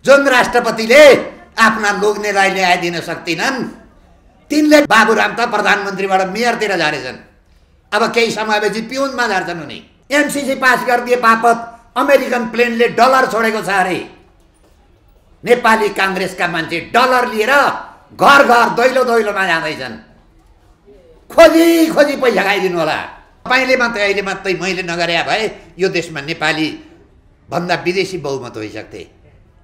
जुन राष्ट्रपतिले आफ्ना लोग्नेलाई ल्याइदिन सक्दिनन् तिनले बाबुराम त प्रधानमन्त्रीबाट मेयरतिर झारेछन्। अब केही समयपछि पिउनमा झार्छन् उनी। एमसीसी पास गरिदिए बापत अमेरिकन प्लेनले डलर छोडेको छ अरे। नेपाली कांग्रेसका मान्छे डलर लिएर घर घर दैलो दैलोमा जाँदैछन्। खोजी खोजी पैसा खाइदिनु होला। तपाईले मात्रै अहिले मात्रै मैले नगरे भए यो देशमा नेपाली भन्दा विदेशी बहुमत होइसक्थे।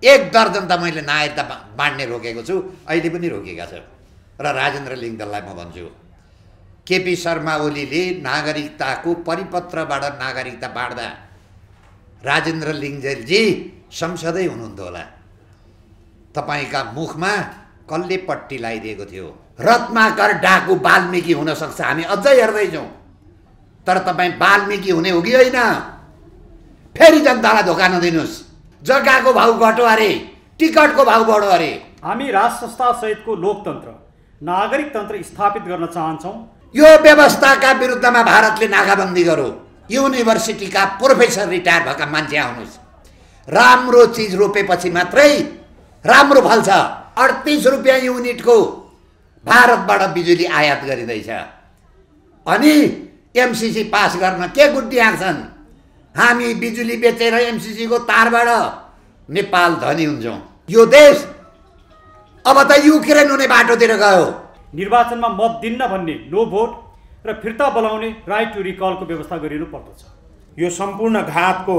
1 दर्जन त मैले नागरिकता बाँड्ने रोकेको छु, अहिले पनि रोकेका छ। र राजेन्द्र लिङ्गदेनलाई म भन्छु, केपी शर्मा ओलीले नागरिकताको परिपत्रबाट नागरिकता बाँड्दा राजेन्द्र लिङ्गदेनजी संसदै हुनुहुन्थ्यो होला। तपाईका मुखमा कसले पट्टी लगाइदिएको थियो? रत्नाकर डाकु वाल्मीकि हुन सक्छ, हामी अझै हेर्दैछौँ। तर तपाईँ वाल्मीकि हुने हो कि होइन? फेरि जनतालाई धोका नदिनुहोस्। जग्गाको भाउ घट्यो अरे, टिकटको भाउ बढ्यो अरे। हामी राज संस्था सहितको लोकतन्त्र नागरिक तन्त्र स्थापित गर्न चाहन्छौँ। यो व्यवस्थाका विरुद्धमा भारतले नाकाबन्दी गर्यो। युनिभर्सिटीका प्रोफेसर रिटायर भएका मान्छे आउनुहोस्। राम्रो चिज रोपेपछि मात्रै राम्रो फल्छ। 38 रुपियाँ युनिटको भारतबाट बिजुली आयात गरिँदैछ। अनि एमसीसी पास गर्न के गुड्डी आँक्छन्? हामी बिजुली बेचेर एमसीसी को तारबाट नेपाल धनी हुन्छौँ। यो देश अब त युक्रेन हुने बाटोतिर गयो। निर्वाचनमा मत दिन्न भन्ने नो भोट र फिर्ता बोलाउने राइट टु रिकलको व्यवस्था गरिनु पर्दछ। यो सम्पूर्ण घातको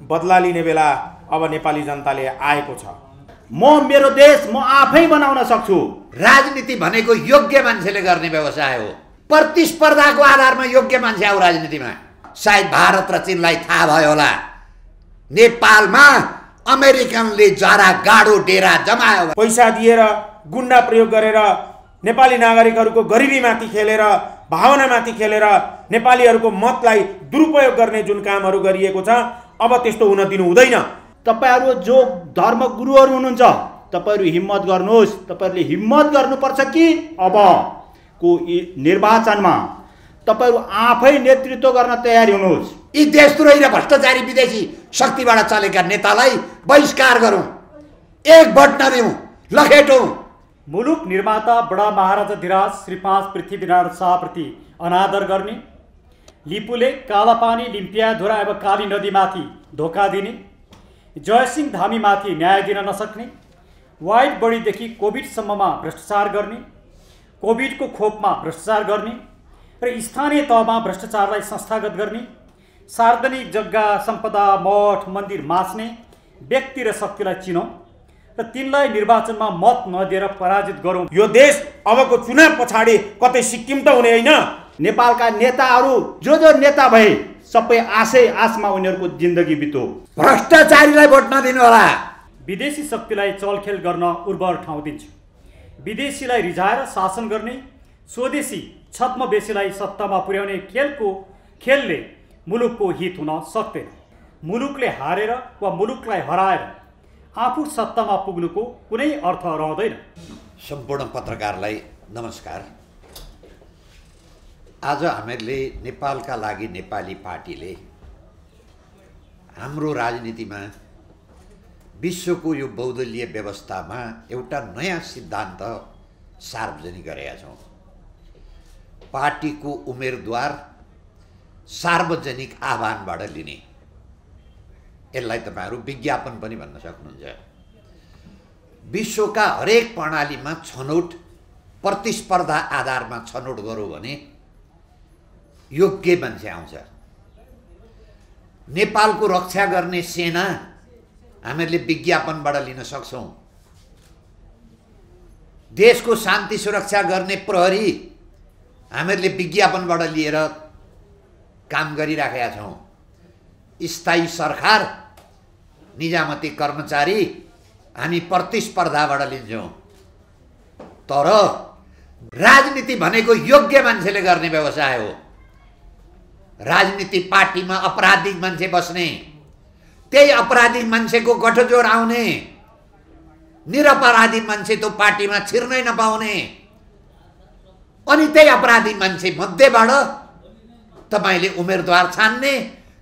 बदला लिने बेला अब नेपाली जनताले आएको छ। मेरो देश म आफै बनाउन सक्छु। राजनीति भनेको योग्य मान्छेले गर्ने व्यवसाय हो। प्रतिस्पर्धाको आधारमा योग्य मान्छे आऊ राजनीतिमा। सायद भारत र चीनलाई थाहा भयो होला, नेपालमा अमेरिकनले जरा गाडो डेरा जमायो। पैसा दिएर गुन्डा प्रयोग गरेर नेपाली नागरिकहरूको गरिबीमाथि खेलेर, भावनामाथि खेलेर नेपालीहरूको मतलाई दुरुपयोग गर्ने जुन कामहरू गरिएको छ, अब त्यस्तो हुन दिनु हुँदैन। तपाईहरु जो धर्म गुरुहरू हुनुहुन्छ, तपाईहरु हिम्मत गर्नुहोस्। तपाईहरुले हिम्मत गर्नुपर्छ कि अब को निर्वाचनमा तपाईहरु आफै नेतृत्व गर्न तयार हुनुहोस्। यी देशद्रोही र भ्रष्टाचारी विदेशी शक्तिबाट चलेका नेतालाई बहिष्कार गरौँ, एक भोट नदिउँ, लखेटौँ। मुलुक निर्माता बडा महाराजा धिराज श्री 5 पृथ्वीनारायण शाहप्रति अनादर गर्ने, लिपुले कालापानी लिम्पियाधुरा एवं काली नदीमाथि धोका दिने, जयसिंह धामीमाथि न्याय दिन नसक्ने, वाइड बडीदेखि कोभिडसम्ममा भ्रष्टाचार गर्ने, कोभिडको खोपमा भ्रष्टाचार गर्ने र स्थानीय तहमा भ्रष्टाचारलाई संस्थागत गर्ने, सार्वजनिक जग्गा सम्पदा मठ मन्दिर मास्ने व्यक्ति र शक्तिलाई चिनौँ र तिनलाई निर्वाचनमा मत नदिएर पराजित गरौँ। यो देश अबको चुनाव पछाडि कतै सिक्किम त हुने होइन। नेपालका नेताहरू जो नेता भए सबै आशमा उनीहरूको जिन्दगी बित्यो। भ्रष्टाचारीलाई भोट नदिनु होला। विदेशी शक्तिलाई चलखेल गर्न उर्वर ठाउँ दिन्छ। विदेशीलाई रिझाएर शासन गर्ने, स्वदेशी छद्मवेशीलाई सत्तामा पुर्याउने खेलले मुलुकको हित हुन सक्दैन। मुलुकले हारेर वा मुलुकलाई हराएर आफू सत्तामा पुग्नुको कुनै अर्थ रहँदैन। सम्पूर्ण पत्रकारलाई नमस्कार। आज हामीहरूले नेपालका लागि नेपाली पार्टीले हाम्रो राजनीतिमा विश्वको यो बहुदलीय व्यवस्थामा एउटा नयाँ सिद्धान्त सार्वजनिक गरेका छौँ। पार्टीको उम्मेदवार सार्वजनिक आह्वानबाट लिने, यसलाई तपाईहरु विज्ञापन पनि भन्न सक्नुहुन्छ। विश्वका हरेक प्रणालीमा छनौट प्रतिस्पर्धा आधारमा छनौट गरौँ भने योग्य मान्छे आउँछ। नेपालको रक्षा गर्ने सेना हामीहरूले विज्ञापनबाट लिन सक्छौँ। देशको शान्ति सुरक्षा गर्ने प्रहरी हामीहरूले विज्ञापनबाट लिएर काम गरिराखेका छौँ। स्थायी सरकार निजामती कर्मचारी हामी प्रतिस्पर्धाबाट लिन्छौँ। तर राजनीति भनेको योग्य मान्छेले गर्ने व्यवसाय हो। राजनीति पार्टीमा अपराधिक मान्छे बस्ने, त्यही अपराधिक मान्छेको गठजोड आउने, निरपराधी मान्छे त्यो पार्टीमा छिर्नै नपाउने, अनि त्यही अपराधी मान्छे मध्येबाट तपाईले उम्मेदवार छान्ने,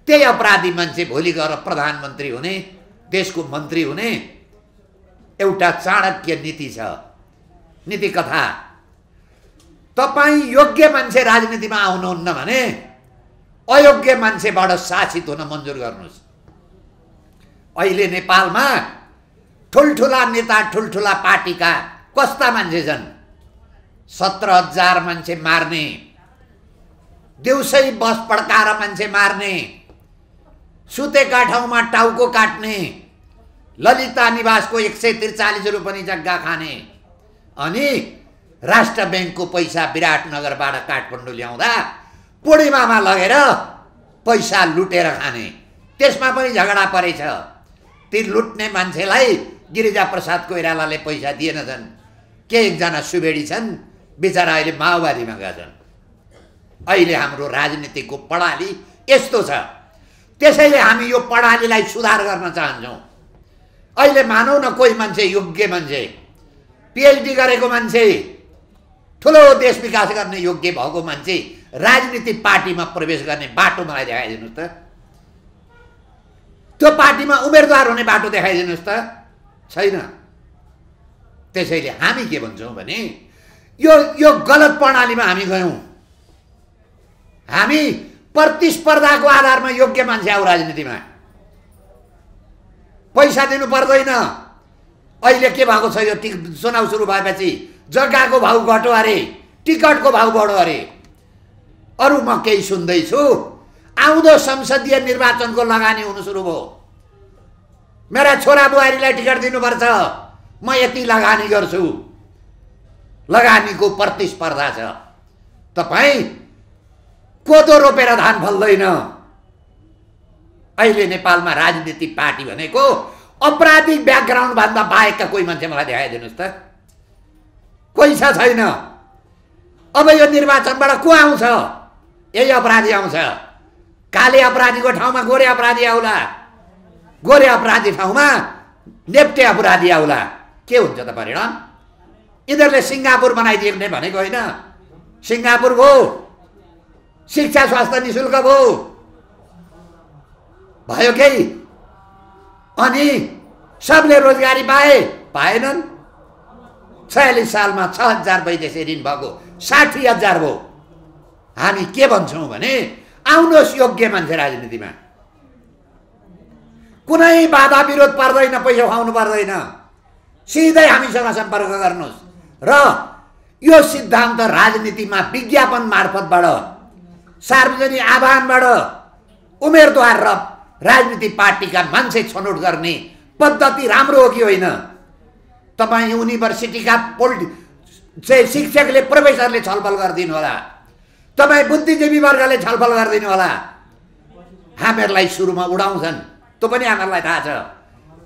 त्यही अपराधी मान्छे भोलि गएर प्रधानमन्त्री हुने, देशको मन्त्री हुने, एउटा चाणक्य नीति छ, नीति कथा। तपाईँ योग्य मान्छे राजनीतिमा आउनुहुन्न भने अयोग्य मान्छेबाट शासित हुन मन्जुर गर्नुहोस्। अहिले नेपालमा ठुल्ठुला नेता, ठुल्ठुला पार्टीका कस्ता मान्छे छन्? 17,000 मान्छे मार्ने, दिउँसै बस पड्काएर मान्छे मार्ने, सुतेका ठाउँमा टाउको काट्ने, ललिता निवासको 143 रुपैयाँ जग्गा खाने, अनि राष्ट्र ब्याङ्कको पैसा विराटनगरबाट काठमाडौँ ल्याउँदा पूर्णिमामा लगेर पैसा लुटेर खाने। त्यसमा पनि झगडा परेछ। ती लुट्ने मान्छेलाई गिरिजाप्रसाद कोइरालाले पैसा दिएनछन्। के एकजना सुवेडी छन्, बिचरा अहिले माओवादीमा गएका छन्। अहिले हाम्रो राजनीतिको प्रणाली यस्तो छ। त्यसैले हामी यो प्रणालीलाई सुधार गर्न चाहन्छौँ। अहिले मानौ न कोही मान्छे, योग्य मान्छे, पिएचडी गरेको मान्छे, ठुलो देश विकास गर्ने योग्य भएको मान्छे राजनीतिक पार्टीमा प्रवेश गर्ने बाटो मलाई देखाइदिनुहोस् त। त्यो पार्टीमा उम्मेदवार हुने बाटो देखाइदिनुहोस् त। छैन। त्यसैले हामी के भन्छौँ भने यो गलत प्रणालीमा हामी गयौँ। हामी प्रतिस्पर्धाको आधारमा योग्य मान्छे आऊ राजनीतिमा। पैसा दिनु पर्दैन। अहिले के भएको छ, यो चुनाव सुरु भएपछि जग्गाको भाउ घट्यो अरे, टिकटको भाउ बढ्यो अरे। अरू म केही सुन्दैछु, आउँदो संसदीय निर्वाचनको लगानी हुनु सुरु भयो। मेरा छोरा बुहारीलाई टिकट दिनुपर्छ, म यति लगानी गर्छु। लगानीको प्रतिस्पर्धा छ। तपाईँ कोदो रोपेर धान फल्दैन। अहिले नेपालमा राजनीतिक पार्टी भनेको अपराधिक ब्याकग्राउन्ड भन्दा बाहेकका कोही मान्छे मलाई देखाइदिनुहोस् त। कोही छ? छैन। अब यो निर्वाचनबाट को आउँछ? यही अपराधी आउँछ। काले अपराधीको ठाउँमा गोरे अपराधी आउला, गोरे अपराधी ठाउँमा नेप्टे अपराधी आउला। के हुन्छ त परिणाम? यिनीहरूले सिङ्गापुर बनाइदिने भनेको होइन। सिङ्गापुर भयो, शिक्षा स्वास्थ्य निशुल्क भयो केही? अनि सबले रोजगारी पाएनन्। 46 सालमा 6,000 वैदेशिक ऋण भएको 60,000 भयो। हामी के भन्छौँ भने आउनुहोस् योग्य मान्छे राजनीतिमा। कुनै बाधा विरोध पर्दैन, पैसा खुवाउनु पर्दैन। सिधै हामीसँग सम्पर्क गर्नुहोस्। र यो सिद्धान्त राजनीतिमा विज्ञापन मार्फतबाट, सार्वजनिक आह्वानबाट उम्मेदवार र राजनीतिक पार्टीका मान्छे छनौट गर्ने पद्धति राम्रो हो कि होइन? तपाईँ युनिभर्सिटीका शिक्षकले, प्रोफेसरले छलफल गरिदिनु होला। तपाईँ बुद्धिजीवी वर्गले छलफल गरिदिनु होला। हामीहरूलाई सुरुमा उडाउँछन्, त्यो पनि हामीहरूलाई थाहा छ।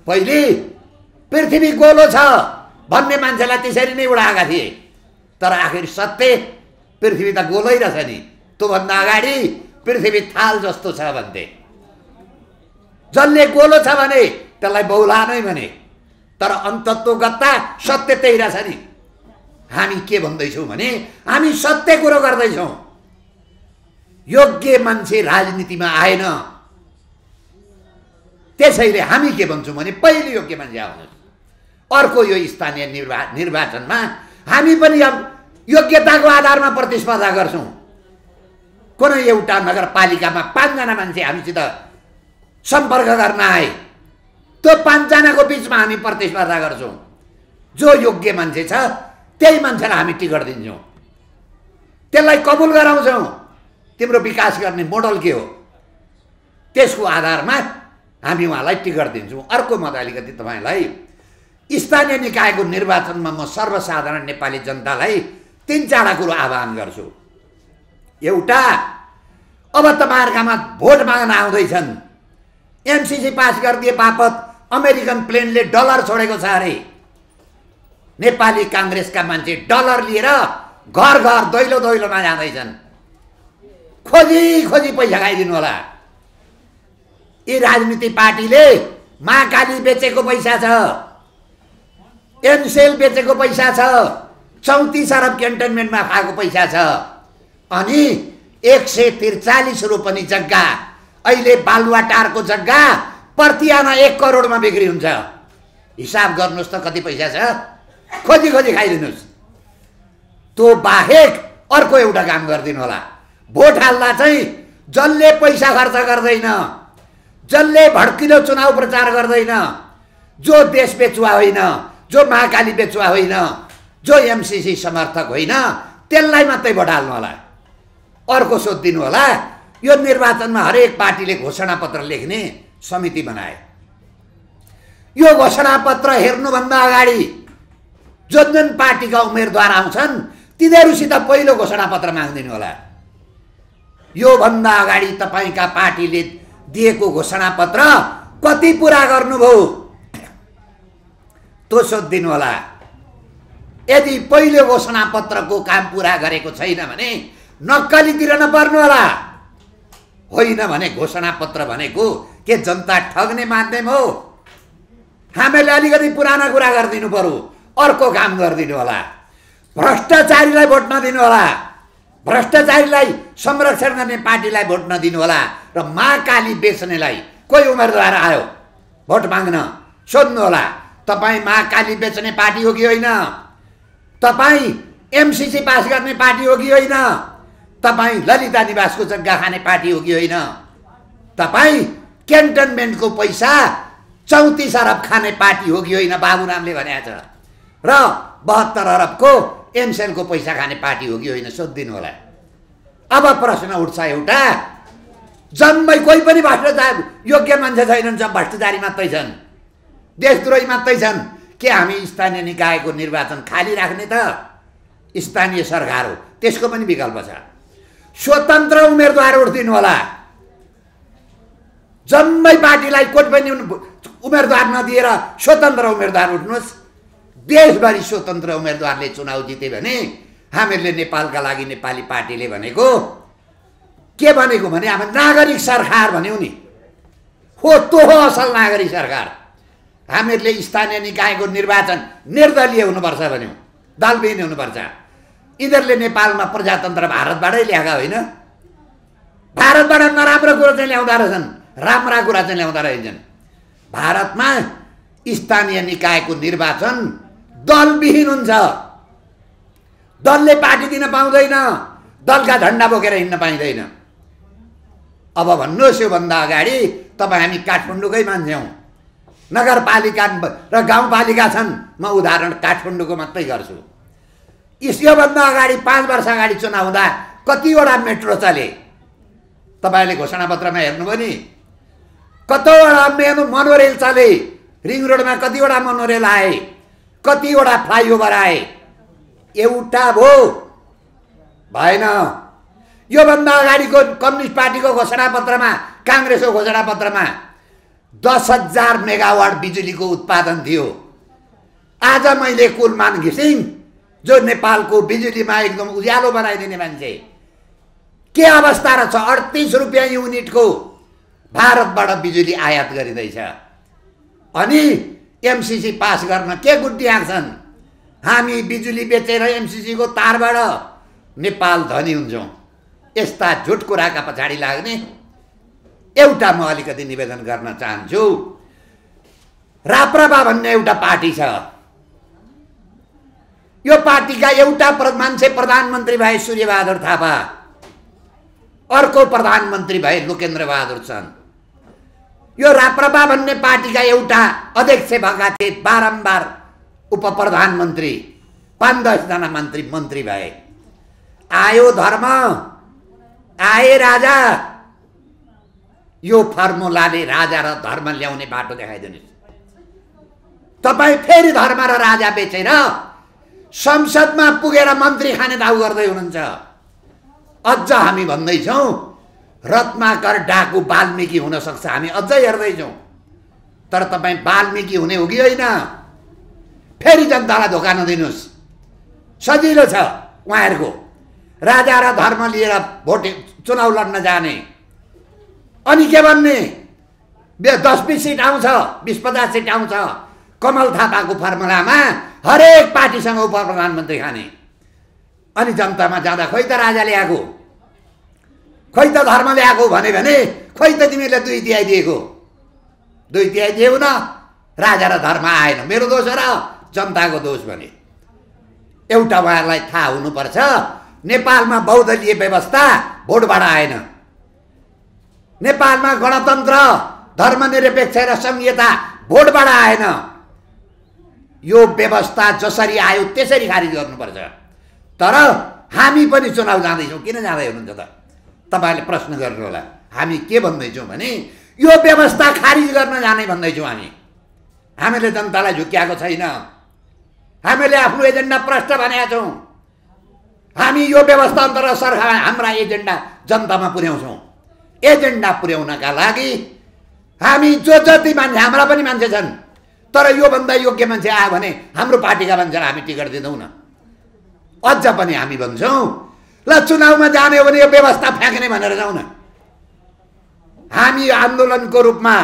पहिले पृथ्वी गोलो छ भन्ने मान्छेलाई त्यसरी नै उडाएका थिए। तर आखिर सत्य पृथ्वी त गोलै रहेछ नि। त्योभन्दा अगाडि पृथ्वी थाल जस्तो छ भन्थे। जसले गोलो छ भने त्यसलाई बौला नै भने। तर अन्तत्वगत्ता सत्य त्यही रहेछ नि। हामी के भन्दैछौँ भने हामी सत्य कुरो गर्दैछौँ। योग्य मान्छे राजनीतिमा आएन। त्यसैले हामी के भन्छौँ भने पहिले योग्य मान्छे आउनुहोस्। अर्को यो स्थानीय निर्वाचनमा हामी पनि अब योग्यताको आधारमा प्रतिस्पर्धा गर्छौँ। कुनै एउटा नगरपालिकामा 5 जना मान्छे हामीसित सम्पर्क गर्न आए, त्यो 5 जनाको बिचमा हामी प्रतिस्पर्धा गर्छौँ। जो योग्य मान्छे छ त्यही मान्छेलाई हामी टिकट दिन्छौँ, त्यसलाई कबुल गराउँछौँ। तिम्रो विकास गर्ने मोडल के हो, त्यसको आधारमा हामी उहाँलाई टिकट दिन्छौँ। अर्को म अलिकति तपाईँलाई स्थानीय निकायको निर्वाचनमा म सर्वसाधारण नेपाली जनतालाई 3-4 कुरो आह्वान गर्छु। एउटा, अब तपाईँहरूकामा भोट माग्न आउँदैछन्। एमसिसी पास गरिदिए बापत अमेरिकन प्लेनले डलर छोडेको छ अरे। नेपाली काङ्ग्रेसका मान्छे डलर लिएर घर घर दैलो दैलोमा जाँदैछन्। खोजी खोजी पैसा खाइदिनु होला। यी राजनीतिक पार्टीले महाकाली बेचेको पैसा छ, एनसेल बेचेको पैसा छ, 34 अरब क्यान्टनमेन्टमा खाएको पैसा छ। अनि 143 रुपैयाँ जग्गा, अहिले बालुवाटारको जग्गा प्रति आना 1 करोडमा बिक्री हुन्छ। हिसाब गर्नुहोस् त कति पैसा छ, खोजी खोजी खाइदिनुहोस्। त्यो बाहेक अर्को एउटा काम गरिदिनु होला। भोट हाल्दा चाहिँ जसले पैसा खर्च गर्दैन, जसले भड्किलो चुनाव प्रचार गर्दैन, जो देश बेचुवा होइन, जो महाकाली बेचुवा होइन, जो एमसीसी समर्थक होइन, त्यसलाई मात्रै भोट हाल्नु होला। अर्को सोधिदिनु होला। यो निर्वाचनमा हरेक पार्टीले घोषणापत्र लेख्ने समिति बनाए। यो घोषणापत्र हेर्नुभन्दा अगाडि जुन जुन पार्टीका उम्मेदवार आउँछन् तिनीहरूसित पहिलो घोषणापत्र माग्दिनु होला। योभन्दा अगाडि तपाईँका पार्टीले दिएको घोषणापत्र कति पुरा गर्नुभयो त्यो सोधिदिनु होला। यदि पहिलो घोषणापत्रको काम पुरा गरेको छैन भने नक्कलीतिर नपर्नु होला। होइन भने घोषणापत्र भनेको के जनता ठग्ने माध्यम हो? हामीले अलिकति पुराना कुरा गरिदिनु पर्यो, अर्को काम गरिदिनु होला। भ्रष्टाचारीलाई भोट नदिनु होला, भ्रष्टाचारीलाई संरक्षण गर्ने पार्टीलाई भोट नदिनु होला। र महाकाली बेच्नेलाई कोही उम्मेदवार आयो भोट माग्न, सोध्नु होला तपाईँ महाकाली बेच्ने पार्टी हो कि होइन, तपाईँ एमसीसी पास गर्ने पार्टी हो कि होइन, तपाईँ ललिता निवासको जग्गा खाने पार्टी हो कि होइन, तपाईँ क्यान्टनमेन्टको पैसा 34 अरब खाने पार्टी हो कि होइन बाबुरामले भनेको छ, र 72 अरबको एमसेलको पैसा खाने पार्टी हो कि होइन सोधिदिनु होला। अब प्रश्न उठ्छ एउटा, जम्मै कोही पनि भ्रष्टाचार योग्य मान्छे छैनन्, सब भ्रष्टाचारी मात्रै छन्, देशद्रोही मात्रै छन्। के हामी स्थानीय निकायको निर्वाचन खाली राख्ने त? स्थानीय सरकार हो, त्यसको पनि विकल्प छ। स्वतन्त्र उम्मेदवार उठ्दिनु होला। जम्मै पार्टीलाई कोही पनि उम्मेदवार नदिएर स्वतन्त्र उम्मेदवार उठ्नुहोस्। देशभरि स्वतन्त्र उम्मेदवारले चुनाव जिते भने हामीहरूले नेपालका लागि नेपाली पार्टीले भनेको के भनेको भने हामी नागरिक सरकार भन्यौँ नि, हो त्यो हो असल नागरिक सरकार। हामीहरूले स्थानीय निकायको निर्वाचन निर्दलीय हुनुपर्छ भन्यौँ, दलविहीन हुनुपर्छ। यिनीहरूले नेपालमा प्रजातन्त्र भारतबाटै ल्याएका होइन, भारतबाट नराम्रो कुरा चाहिँ ल्याउँदा रहेछन्, राम्रा कुरा चाहिँ ल्याउँदा रहेछन्। भारतमा स्थानीय निकायको निर्वाचन दलविहीन हुन्छ, दलले पार्टी दिन पाउँदैन, दलका झन्डा बोकेर हिँड्न पाइँदैन। अब भन्नुहोस् योभन्दा अगाडि तपाईँ हामी काठमाडौँकै मान्छे हौँ, नगरपालिका र गाउँपालिका छन्। म उदाहरण काठमाडौँको मात्रै गर्छु। योभन्दा अगाडि 5 वर्ष अगाडि चुनाव हुँदा कतिवटा मेट्रो चले तपाईँले घोषणापत्रमा हेर्नुभयो नि? कतिवटा मोनोरेल चले, रिङ रोडमा कतिवटा मोनोरेल आए, कतिवटा फ्लाइओभर आए, एउटा भो भएन। योभन्दा अगाडिको कम्युनिस्ट पार्टीको घोषणापत्रमा, काङ्ग्रेसको घोषणापत्रमा 10,000 मेगावाट बिजुलीको उत्पादन थियो। आज मैले कुलमान घिसिङ जो नेपालको बिजुलीमा एकदम उज्यालो बनाइदिने मान्छे, के अवस्था रहेछ? 38 रुपियाँ युनिटको भारतबाट बिजुली आयात गरिँदैछ। अनि एमसीसी पास गर्न के गुड्डी आँक्छन्? हामी बिजुली बेचेर एमसीसीको तारबाट नेपाल धनी हुन्छौँ। यस्ता झुट कुराका पछाडि लाग्ने एउटा म अलिकति निवेदन गर्न चाहन्छु। राप्रपा भन्ने एउटा पार्टी छ। यो पार्टीका एउटा मान्छे प्रधानमन्त्री भए सूर्यबहादुर थापा, अर्को प्रधानमन्त्री भए लोकेन्द्र बहादुर चन्द। यो राप्रपा भन्ने पार्टीका एउटा अध्यक्ष भएका थिए, बारम्बार उप प्रधानमन्त्री, 5-10 जना मन्त्री भए। आयो धर्म, आए राजा। यो फर्मुलाले राजा र धर्म ल्याउने बाटो देखाइदिनुहोस्। तपाईँ फेरि धर्म र राजा बेचेर संसदमा पुगेर मन्त्री खाने दाउ गर्दै हुनुहुन्छ। अझ हामी भन्दैछौँ रत्नाकर डाकु वाल्मीकि हुन सक्छ, हामी अझै हेर्दैछौँ। तर तपाईँ वाल्मीकि हुने हो कि होइन? फेरि जनतालाई धोका नदिनुहोस्। सजिलो छ उहाँहरूको, राजा र धर्म लिएर भोट चुनाव लड्न जाने। अनि के भन्ने? 10-20 सिट आउँछ, 20-50 सिट आउँछ। कमल थापाको फर्मुलामा हरेक पार्टीसँग उप प्रधानमन्त्री खाने। अनि जनतामा जाँदा खोइ त राजा ल्याएको, खोइ त धर्म ल्याएको भने खोइ त तिमीले 2 तिहाई दिएको, 2 तिहाई दिएउ न, राजा र धर्म आएन। मेरो दोष र जनताको दोष भने एउटा उहाँहरूलाई थाहा हुनुपर्छ, नेपालमा बहुदलीय व्यवस्था भोटबाट आएन। नेपालमा गणतन्त्र, धर्मनिरपेक्ष र संहिता भोटबाट आएन। यो व्यवस्था जसरी आयो त्यसरी खारिज गर्नुपर्छ। तर हामी पनि चुनाव जाँदैछौँ, किन जाँदै हुनुहुन्छ त? तपाईँले प्रश्न गर्नु होला। हामी के भन्दैछौँ भने यो व्यवस्था खारिज गर्न जाने भन्दैछौँ। हामीले जनतालाई झुक्क्याएको छैन। हामीले आफ्नो एजेन्डा प्रष्ट भनेका छौँ। हामी यो व्यवस्था अन्तर्गत सरकार हाम्रा एजेन्डा जनतामा पुर्याउँछौँ। एजेन्डा पुर्याउनका लागि हामी जो जति मान्छे, हाम्रा पनि मान्छे छन्, तर योभन्दा योग्य मान्छे आयो भने हाम्रो पार्टीका मान्छेलाई हामी टिकट दिँदैनौँ न। अझ पनि हामी भन्छौँ ल चुनावमा जाने हो भने यो व्यवस्था फ्याँक्ने भनेर जाउँ न। हामी आन्दोलनको रूपमा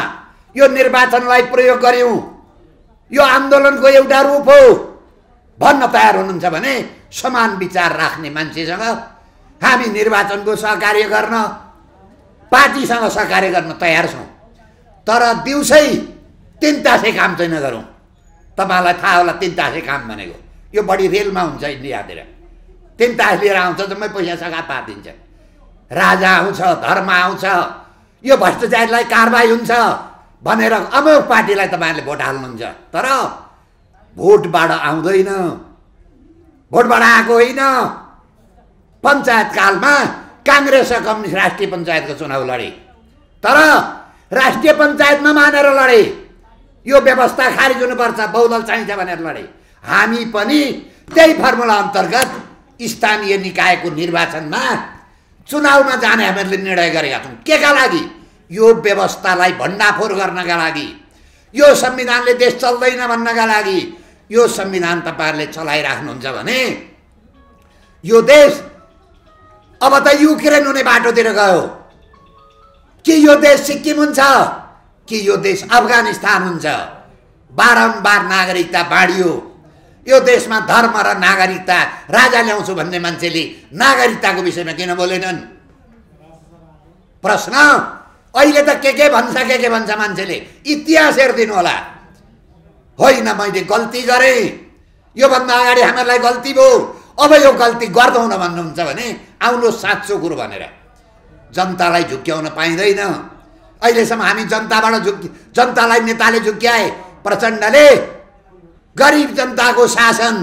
यो निर्वाचनलाई प्रयोग गर्यौँ, यो आन्दोलनको एउटा रूप हो भन्न तयार हुनुहुन्छ भने समान विचार राख्ने मान्छेसँग हामी निर्वाचनको सहकार्य गर्न, पार्टीसँग सहकार्य गर्न तयार छौँ। तर दिउँसै तिनतासे काम चाहिँ नगरौँ। तपाईँलाई थाहा होला तिनतासे काम भनेको यो बढी रेलमा हुन्छ इन्डियातिर। तिनतास लिएर आउँछ जम्मै पैसा सघा पारिदिन्छ। राजा आउँछ, धर्म आउँछ, यो भ्रष्टाचारीलाई कारबाही हुन्छ भनेर अमुक पार्टीलाई तपाईँहरूले भोट हाल्नुहुन्छ। तर भोटबाट आउँदैन, भोटबाट आएको होइन। पञ्चायत कालमा काङ्ग्रेस र कम्युनिस्ट राष्ट्रिय पञ्चायतको चुनाव लडे, तर राष्ट्रिय पञ्चायत नमानेर लडे। यो व्यवस्था खारिज हुनुपर्छ, बहुदल चाहिन्छ भनेर लडे। हामी पनि त्यही फर्मुला अन्तर्गत स्थानीय निकायको निर्वाचनमा चुनावमा जाने हामीले निर्णय गरेका छौँ। केका लागि? यो व्यवस्थालाई भण्डाफोर गर्नका लागि, यो संविधानले देश चल्दैन भन्नका लागि। यो संविधान तपाईँहरूले चलाइराख्नुहुन्छ भने यो देश अब त युक्रेन हुने बाटोतिर गयो कि यो देश सिक्किम हुन्छ कि यो देश अफगानिस्तान हुन्छ। बारम्बार नागरिकता बाँडियो। यो देशमा धर्म र नागरिकता राजा ल्याउँछु भन्ने मान्छेले नागरिकताको विषयमा किन बोलेनन्? प्रश्न। अहिले त के भन्छ, के भन्छ मान्छेले। इतिहास हेरिदिनु होला। होइन मैले गल्ती गरेँ, योभन्दा अगाडि हामीहरूलाई गल्ती भयो, अब यो गल्ती गर्दैनौँ भन्नुहुन्छ भने आउनुहोस् साँचो कुरो भनेर। जनतालाई झुक्क्याउन पाइँदैन। अहिलेसम्म हामी जनतालाई नेताले झुक्क्याए। प्रचण्डले गरिब जनताको शासन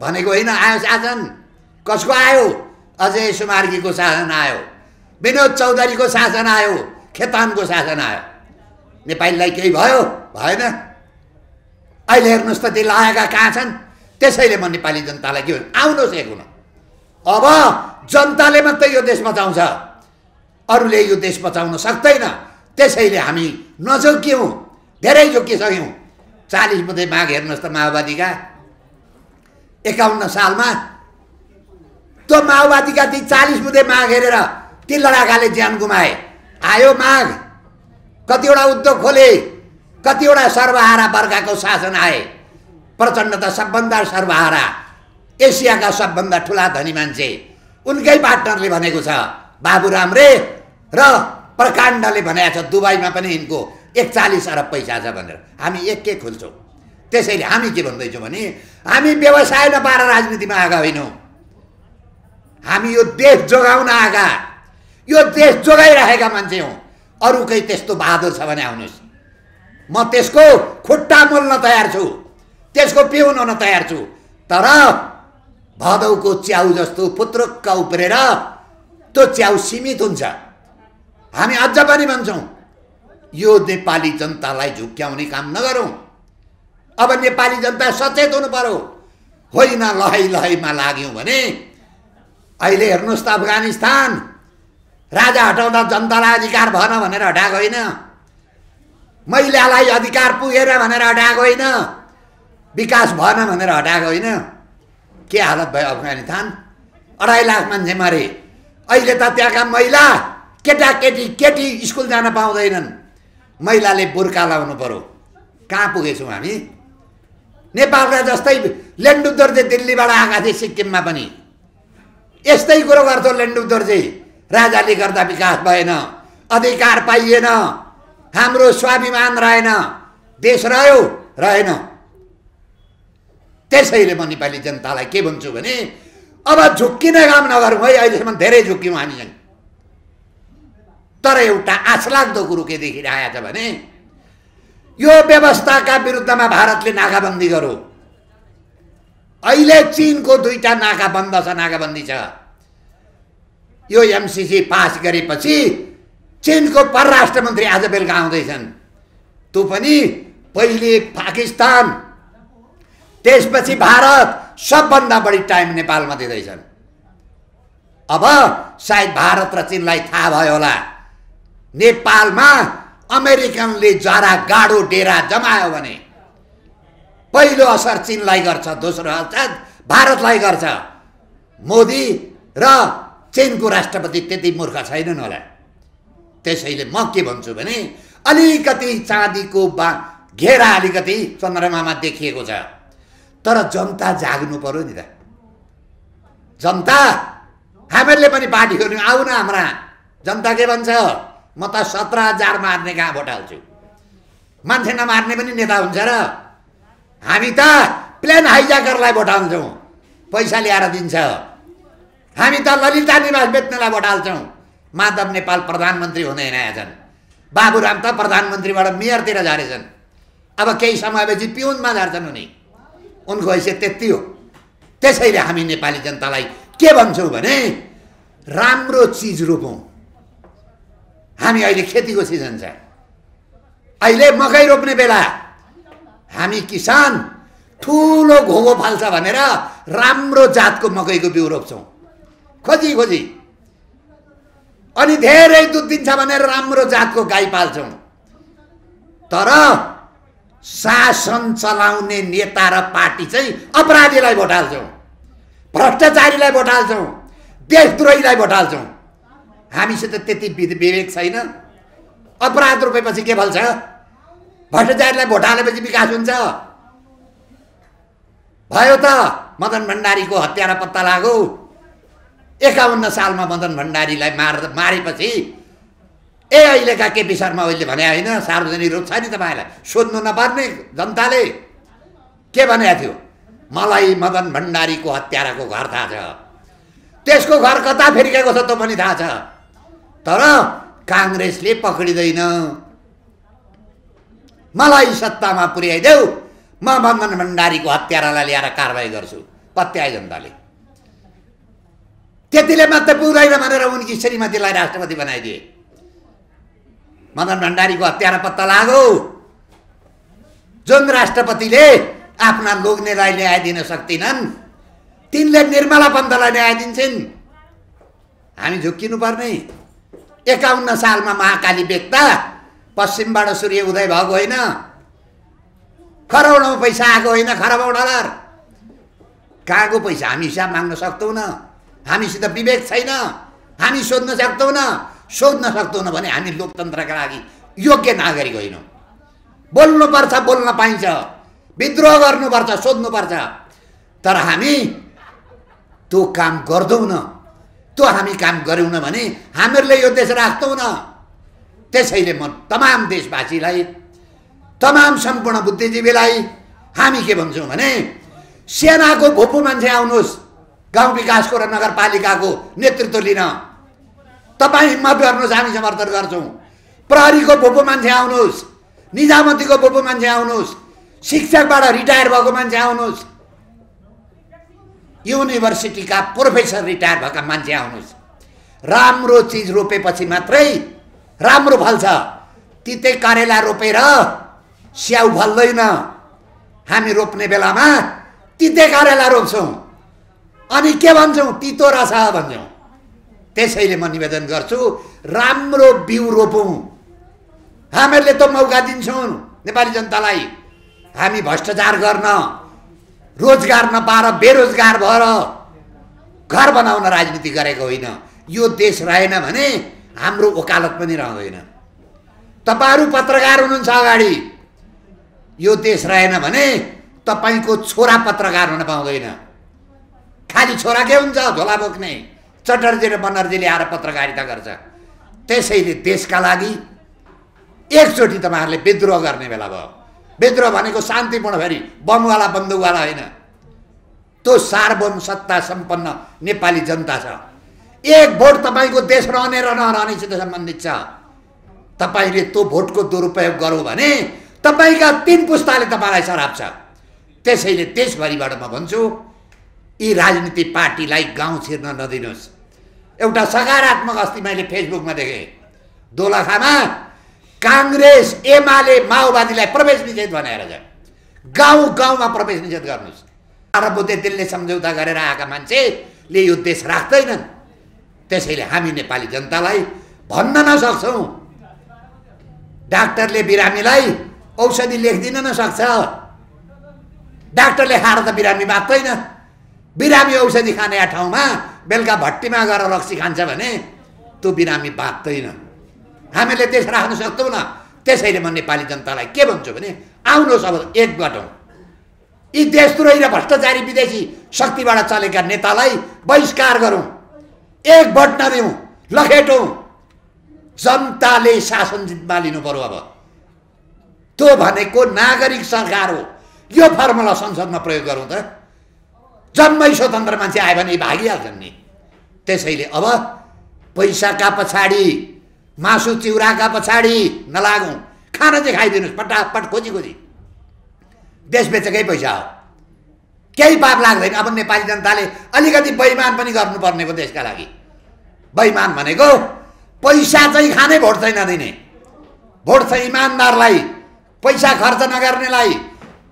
भनेको होइन, आयो शासन। कसको आयो? अजय सुमार्गीको शासन आयो, विनोद चौधरीको शासन आयो, खेतानको शासन आयो। नेपालीलाई केही भयो? भएन। अहिले हेर्नुहोस् त ती लागेका कहाँ छन्? त्यसैले म नेपाली जनतालाई के भन्नु, आउनुहोस् एक हुन। अब जनताले मात्रै यो देश बचाउँछ, अरूले यो देश बचाउन सक्दैन। त्यसैले हामी नझुक्यौँ, धेरै झुक्किसक्यौँ। 40 बुँदे माग हेर्नुहोस् त माओवादीका 51 सालमा। त्यो माओवादीका ती 40 बुँदे माग हेरेर ती लडाकाले ज्यान गुमाए। आयो माग, कतिवटा उद्योग खोले, कतिवटा सर्वहारा वर्गको शासन आए। प्रचण्ड त सबभन्दा सर्वहारा, एसियाका सबभन्दा ठुला धनी मान्छे। उनकै पार्टनरले भनेको छ, बाबुराम रे र प्रकाण्डले भनेको छ दुबईमा पनि यिनको 41 अरब पैसा छ भनेर। हामी एक खोल्छौँ। त्यसैले हामी के भन्दैछौँ भने हामी व्यवसाय नपाएर राजनीतिमा आएका होइनौँ। हामी यो देश जोगाउन आएका, यो देश जोगाइरहेका मान्छे हौँ। अरूकै त्यस्तो बहादुर छ भने आउनुहोस्, म त्यसको खुट्टा मोल्न तयार छु, त्यसको पिउन हुन तयार छु। तर भदौको च्याउ जस्तो पुत्रुक्क उब्रेर त्यो च्याउ सीमित हुन्छ। हामी अझ पनि भन्छौँ यो नेपाली जनतालाई झुक्क्याउने काम नगरौँ। अब नेपाली जनता सचेत हुनु पर्यो। होइन लहैमा लाग्यौँ भने अहिले हेर्नुहोस् त अफगानिस्तान राजा हटाउँदा जनतालाई अधिकार भएन भनेर हटाएको होइन, महिलालाई अधिकार पुगेन भनेर हटाएको होइन, विकास भएन भनेर हटाएको होइन। के हालत भयो अफगानिस्तान? 2.5 लाख मान्छे मरे। अहिले त त्यहाँका महिला केटी स्कुल जान पाउँदैनन्। महिलाले बुर्का लाउनु पर्यो। कहाँ पुगेछौँ हामी? नेपालका जस्तै लेन्डु दोर्जे दिल्लीबाट आएका थिए सिक्किममा पनि यस्तै कुरो गर्थ्यो। लेन्डु दोर्जे राजाले गर्दा विकास भएन, अधिकार पाइएन, हाम्रो स्वाभिमान रहेन। देश रह्यो रहेन। त्यसैले म नेपाली जनतालाई के भन्छु भने अब झुक्किने काम नगरौँ है। अहिलेसम्म धेरै झुक्क्यौँ हामी चाहिँ। तर एउटा आशलाग्दो कुरो के देखिरहेको छ भने यो व्यवस्थाका विरुद्धमा भारतले नाकाबन्दी गर्यो। अहिले चीनको 2टा नाका बन्द छ, नाकाबन्दी छ। यो एमसीसी पास गरेपछि चीनको परराष्ट्र मन्त्री आज बेलुका आउँदैछन्। त्यो पनि पहिले पाकिस्तान, त्यसपछि भारत, सबभन्दा बढी टाइम नेपालमा दिँदैछन्। अब सायद भारत र चीनलाई थाहा भयो होला नेपालमा अमेरिकनले जरा गाडो डेरा जमायो भने पहिलो असर चीनलाई गर्छ, दोस्रो असर भारतलाई गर्छ। मोदी र चीनको राष्ट्रपति त्यति मूर्ख छैनन् होला। त्यसैले म के भन्छु भने अलिकति चाँदीको घेरा अलिकति चन्द्रमामा देखिएको छ, तर जनता जाग्नु पर्यो नि त। जनता हामीहरूले पनि पार्टी खोल्नु आऊ न। हाम्रा जनता के भन्छ, म त 17,000 मार्ने कहाँ भोट हाल्छु। मान्छे नमार्ने पनि नेता हुन्छ र? हामी त प्लेन हाइज्याकरलाई भोट हाल्छौँ, पैसा ल्याएर दिन्छ। हामी त ललिता निवास बेच्नेलाई भोट हाल्छौँ। माधव नेपाल प्रधानमन्त्री हुँदै हिँडेछन्। बाबुराम त प्रधानमन्त्रीबाट मेयरतिर झारेछन्। अब केही समयपछि पिउनमा झार्छन् उनी। उनको हैसियत त्यति हो। त्यसैले हामी नेपाली जनतालाई के भन्छौँ भने राम्रो चिज रोपौँ। हामी अहिले खेतीको सिजन छ, अहिले मकै रोप्ने बेला। हामी किसान ठुलो घोगो फाल्छ भनेर राम्रो जातको मकैको बिउ रोप्छौँ खोजी खोजी, अनि धेरै दुध दिन्छ भनेर राम्रो जातको गाई पाल्छौँ। तर शासन चलाउने नेता र पार्टी चाहिँ अपराधीलाई भोट हाल्छौँ, भ्रष्टाचारीलाई भोट हाल्छौँ, देशद्रोहीलाई भोट हाल्छौँ। हामीसित त्यति विवेक छैन। अपराध रोपेपछि के फल्छ? भ्रष्टाचारीलाई भोट हालेपछि विकास हुन्छ? भयो त। मदन भण्डारीको हत्यारा पत्ता लाग्यो। 51 सालमा मदन भण्डारीलाई मारेपछि अहिलेका केपी शर्मा ओलीले भने होइन, सार्वजनिक रूप छ नि तपाईँलाई, सोध्नु नपर्ने जनताले के भनेको थियो? मलाई मदन भण्डारीको हत्याराको घर थाहा छ, त्यसको घर कता फेरिएको छ त्यो पनि थाहा छ। तर काङ्ग्रेसले पक्रिँदैन। मलाई सत्तामा पुर्याइदेऊ, म मदन भण्डारीको हत्यारालाई ल्याएर कारवाही गर्छु। पत्याए जनताले। त्यतिले मात्र पुग्दैन भनेर उनकी श्रीमतीलाई राष्ट्रपति बनाइदिए। मदन भण्डारीको हत्यारा पत्ता लाग्यो। जुन राष्ट्रपतिले आफ्ना लोग्नेलाई ल्याइदिन सक्दिनन् तिनले निर्मला पन्तलाई ल्याइदिन्छन्। हामी झुक्किनु पर्ने। 51 सालमा महाकाली बेच्दा पश्चिमबाट सूर्य उदय भएको होइन, करोडौँ पैसा आएको होइन, खरबौँ डलर। कहाँको पैसा? हामी हिसाब माग्न सक्दैनौँ। हामीसित विवेक छैन। हामी सोध्न सक्दैनौँ। सोध्न सक्दैनौँ भने हामी लोकतन्त्रका लागि योग्य नागरिक होइनौँ। बोल्नुपर्छ, बोल्न पाइन्छ, विद्रोह गर्नुपर्छ, सोध्नुपर्छ। तर हामी त्यो काम गर्दैनौँ। त्यो हामी काम गऱ्यौँ भने हामीहरूले यो देश राख्दैनौँ। त्यसैले म तमाम देशवासीलाई, तमाम सम्पूर्ण बुद्धिजीवीलाई हामी के भन्छौँ भने सेनाको भोपो मान्छे आउनुहोस् गाउँ विकासको र नगरपालिकाको नेतृत्व लिन। तपाईँ हिम्मत गर्नुहोस्, हामी समर्थन गर्छौँ। प्रहरीको भोपो मान्छे आउनुहोस्, निजामतीको भोपो मान्छे आउनुहोस्, शिक्षकबाट रिटायर भएको मान्छे आउनुहोस्, युनिभर्सिटीका प्रोफेसर रिटायर भएका मान्छे आउनुहोस्। राम्रो चिज रोपेपछि मात्रै राम्रो फल्छ। तिते करेला रोपेर स्याउ फल्दैन। हामी रोप्ने बेलामा तिते करेला रोप्छौँ, अनि के भन्छौँ? तितो रहेछ भन्छौँ। त्यसैले म निवेदन गर्छु, राम्रो बिउ रोपौँ। हामीहरूले त मौका दिन्छौँ नेपाली जनतालाई। हामी भ्रष्टाचार गर्न, रोजगार नपाएर बेरोजगार भएर घर बनाउन राजनीति गरेको होइन। यो देश रहेन भने हाम्रो वकालत पनि रहँदैन। तपाईँहरू पत्रकार हुनुहुन्छ अगाडि, यो देश रहेन भने तपाईँको छोरा पत्रकार हुन पाउँदैन। खालि छोरा के हुन्छ? झोला बोक्ने। चटर्जी र बनर्जीले आएर पत्रकारिता गर्छ। त्यसैले देशका लागि एकचोटि तपाईँहरूले विद्रोह गर्ने बेला भयो। विद्रोह भनेको शान्तिपूर्ण फेरि बमवाला बन्दुकवाला होइन। त्यो सार्वभौम सत्ता सम्पन्न नेपाली जनता छ। एक भोट तपाईँको देश रहने र नरहनेसित सम्बन्धित छ। तपाईँले त्यो भोटको दुरुपयोग गर्यो भने तपाईँका 3 पुस्ताले तपाईँलाई सराप्छ। त्यसैले देशभरिबाट म भन्छु यी राजनीतिक पार्टीलाई गाउँ छिर्न नदिनुहोस्। एउटा सकारात्मक अस्ति मैले फेसबुकमा देखेँ, दोलखामा काङ्ग्रेस एमाले माओवादीलाई प्रवेश निषेध भनेर छ। गाउँ गाउँमा प्रवेश निषेध गर्नुहोस्। 12 बुँदे दिल्ली सम्झौता गरेर आएका मान्छेले यो देश राख्दैनन्। त्यसैले हामी नेपाली जनतालाई भन्न नसक्छौँ। डाक्टरले बिरामीलाई औषधि लेखिदिन नसक्छ। डाक्टरले खाएर त बिरामी बाँच्दैन। बिरामी औषधि खाने ठाउँमा बेलुका भट्टीमा गएर रक्सी खान्छ भने त्यो बिरामी बाँच्दैन। हामीले देश राख्न सक्दैनौँ। त्यसैले म नेपाली जनतालाई के भन्छु भने आउनुहोस् अब एक गरौँ। यी देशद्रोही र भ्रष्टाचारी विदेशी शक्तिबाट चलेका नेतालाई बहिष्कार गरौँ। एक भोट नदिउँ, लखेटौँ। जनताले शासन जिम्मा लिनु पर्यो। अब त्यो भनेको नागरिक सरकार हो। यो फर्मुला संसदमा प्रयोग गरौँ त। जन्मै स्वतन्त्र मान्छे आयो भने भागिहाल्छन् नि। त्यसैले अब पैसाका पछाडि मासु चिउराका पछाडि नलागौँ। खाना चाहिँ खाइदिनुहोस् पटापट खोजी खोजी। देश बेचेकै पैसा हो, केही पाप लाग्दैन। अब नेपाली जनताले अलिकति बेइमान पनि गर्नुपर्ने हो देशका लागि। बेइमान भनेको पैसा चाहिँ खाने, भोट चाहिँ नदिने। भोट चाहिँ इमान्दारलाई, पैसा खर्च नगर्नेलाई,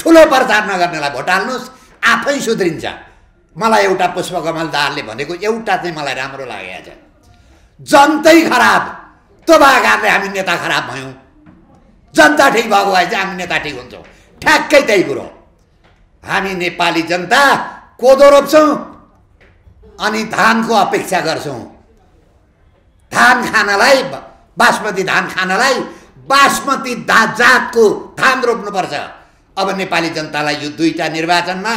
ठुलो प्रचार नगर्नेलाई भोट हाल्नुहोस्, आफै सुध्रिन्छ। मलाई एउटा पुष्पकमल दाहालले भनेको एउटा चाहिँ मलाई राम्रो लागेको छ, जनतै खराब त्यो भएको कारणले हामी नेता खराब भयौँ। जनता ठिक भएको भए चाहिँ हामी नेता ठिक हुन्छौँ। ठ्याक्कै त्यही कुरो। हामी नेपाली जनता कोदो रोप्छौँ अनि धानको अपेक्षा गर्छौँ। धान खानलाई, बासमती धान खानलाई बासमती जातको धान रोप्नुपर्छ। अब नेपाली जनतालाई यो 2टा निर्वाचनमा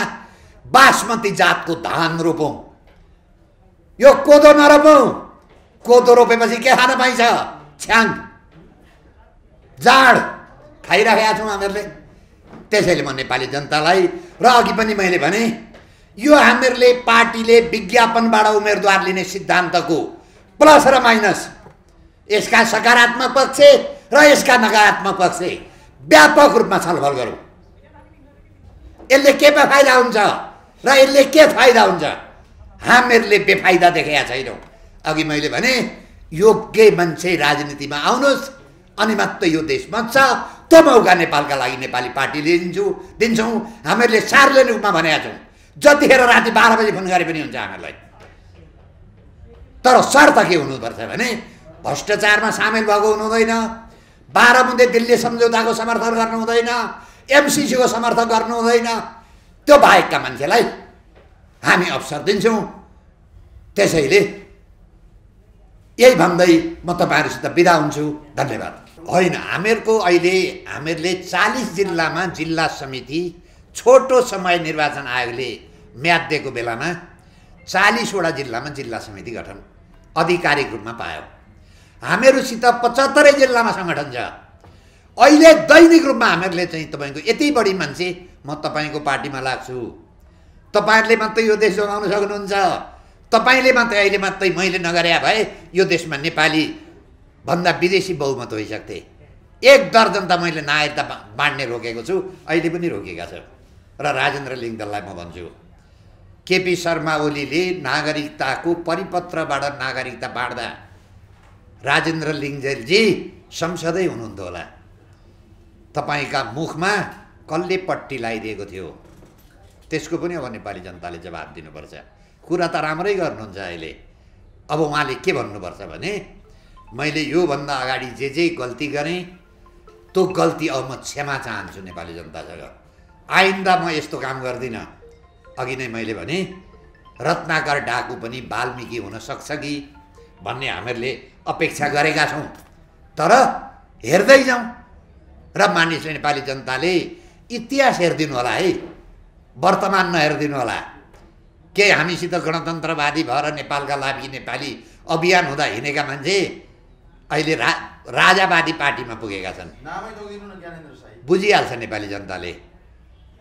बासमती जातको धान रोपौँ। यो कोदो नरोपौँ। कोदो रोपेपछि के खान पाइन्छ? छ्याङ, जाड खाइराखेका छौँ हामीहरूले। त्यसैले म नेपाली जनतालाई, र अघि पनि मैले भने, यो हामीहरूले पार्टीले विज्ञापनबाट उम्मेदवार लिने सिद्धान्तको प्लस र माइनस, यसका सकारात्मक पक्ष र यसका नकारात्मक पक्ष व्यापक रूपमा छलफल गरौँ। यसले के बेफाइदा हुन्छ र यसले के फाइदा हुन्छ, हामीहरूले बेफाइदा देखेका छैनौँ। अघि मैले भने योग्य मान्छे राजनीतिमा आउनुहोस् अनि मात्रै यो देश बच्छ। त्यो मौका नेपालका लागि नेपाली पार्टीले दिन्छौँ। हामीहरूले सार्वजनिक रूपमा भनेका छौँ, जतिखेर राति 12 बजी फोन गरे पनि हुन्छ हामीहरूलाई। तर शर्त के हुनुपर्छ भने भ्रष्टाचारमा सामेल भएको हुनु हुँदैन, 12 बुँदे दिल्ली सम्झौताको समर्थन गर्नु हुँदैन, एमसिसीको समर्थन गर्नु हुँदैन। त्यो बाहेकका मान्छेलाई हामी अवसर दिन्छौँ। त्यसैले यही भन्दै म तपाईँहरूसित बिदा हुन्छु। धन्यवाद। होइन, हामीहरूले 40 जिल्लामा जिल्ला समिति, छोटो समय निर्वाचन आयोगले म्याद दिएको बेलामा 40वटा जिल्लामा जिल्ला समिति गठन आधिकारिक रूपमा पायो। हामीहरूसित 75 जिल्लामा सङ्गठन छ। अहिले दैनिक रूपमा हामीहरूले चाहिँ तपाईँको यति बढी मान्छे म तपाईँको पार्टीमा लाग्छु, तपाईँहरूले मात्रै यो देश जोगाउन सक्नुहुन्छ, तपाईँले मात्रै अहिले मात्रै मैले नगरे भए यो देशमा नेपाली भन्दा विदेशी बहुमत भइसक्थे। 1 दर्जन त मैले नागरिकता बाँड्ने रोकेको छु, अहिले पनि रोकेका छ। र राजेन्द्र लिङ्गदेनलाई म भन्छु, केपी शर्मा ओलीले नागरिकताको परिपत्रबाट नागरिकता बाँड्दा राजेन्द्र लिङ्गदेनजी संसदै हुनुहुन्थ्यो होला। तपाईँका मुखमा कसले पट्टी लगाइदिएको थियो त्यसको पनि अब नेपाली जनताले जवाब दिनुपर्छ। कुरा त राम्रै गर्नुहुन्छ अहिले। अब उहाँले के भन्नुपर्छ भने मैले योभन्दा अगाडि जे गल्ती गरेँ त्यो गल्ती अब म क्षमा चाहन्छु नेपाली जनतासँग। आइन्दा म यस्तो काम गर्दिनँ। अघि नै मैले भने रत्नाकर डाकु पनि वाल्मिकी हुन सक्छ कि भन्ने हामीहरूले अपेक्षा गरेका छौँ। तर हेर्दै जाउँ र मानिसले, नेपाली जनताले इतिहास हेरिदिनु होला है, वर्तमान नहेरिदिनु होला। के हामीसित गणतन्त्रवादी भएर नेपालका लागि नेपाली अभियान हुँदा हिँडेका मान्छे अहिले राजावादी पार्टीमा पुगेका छन्। बुझिहाल्छ नेपाली जनताले।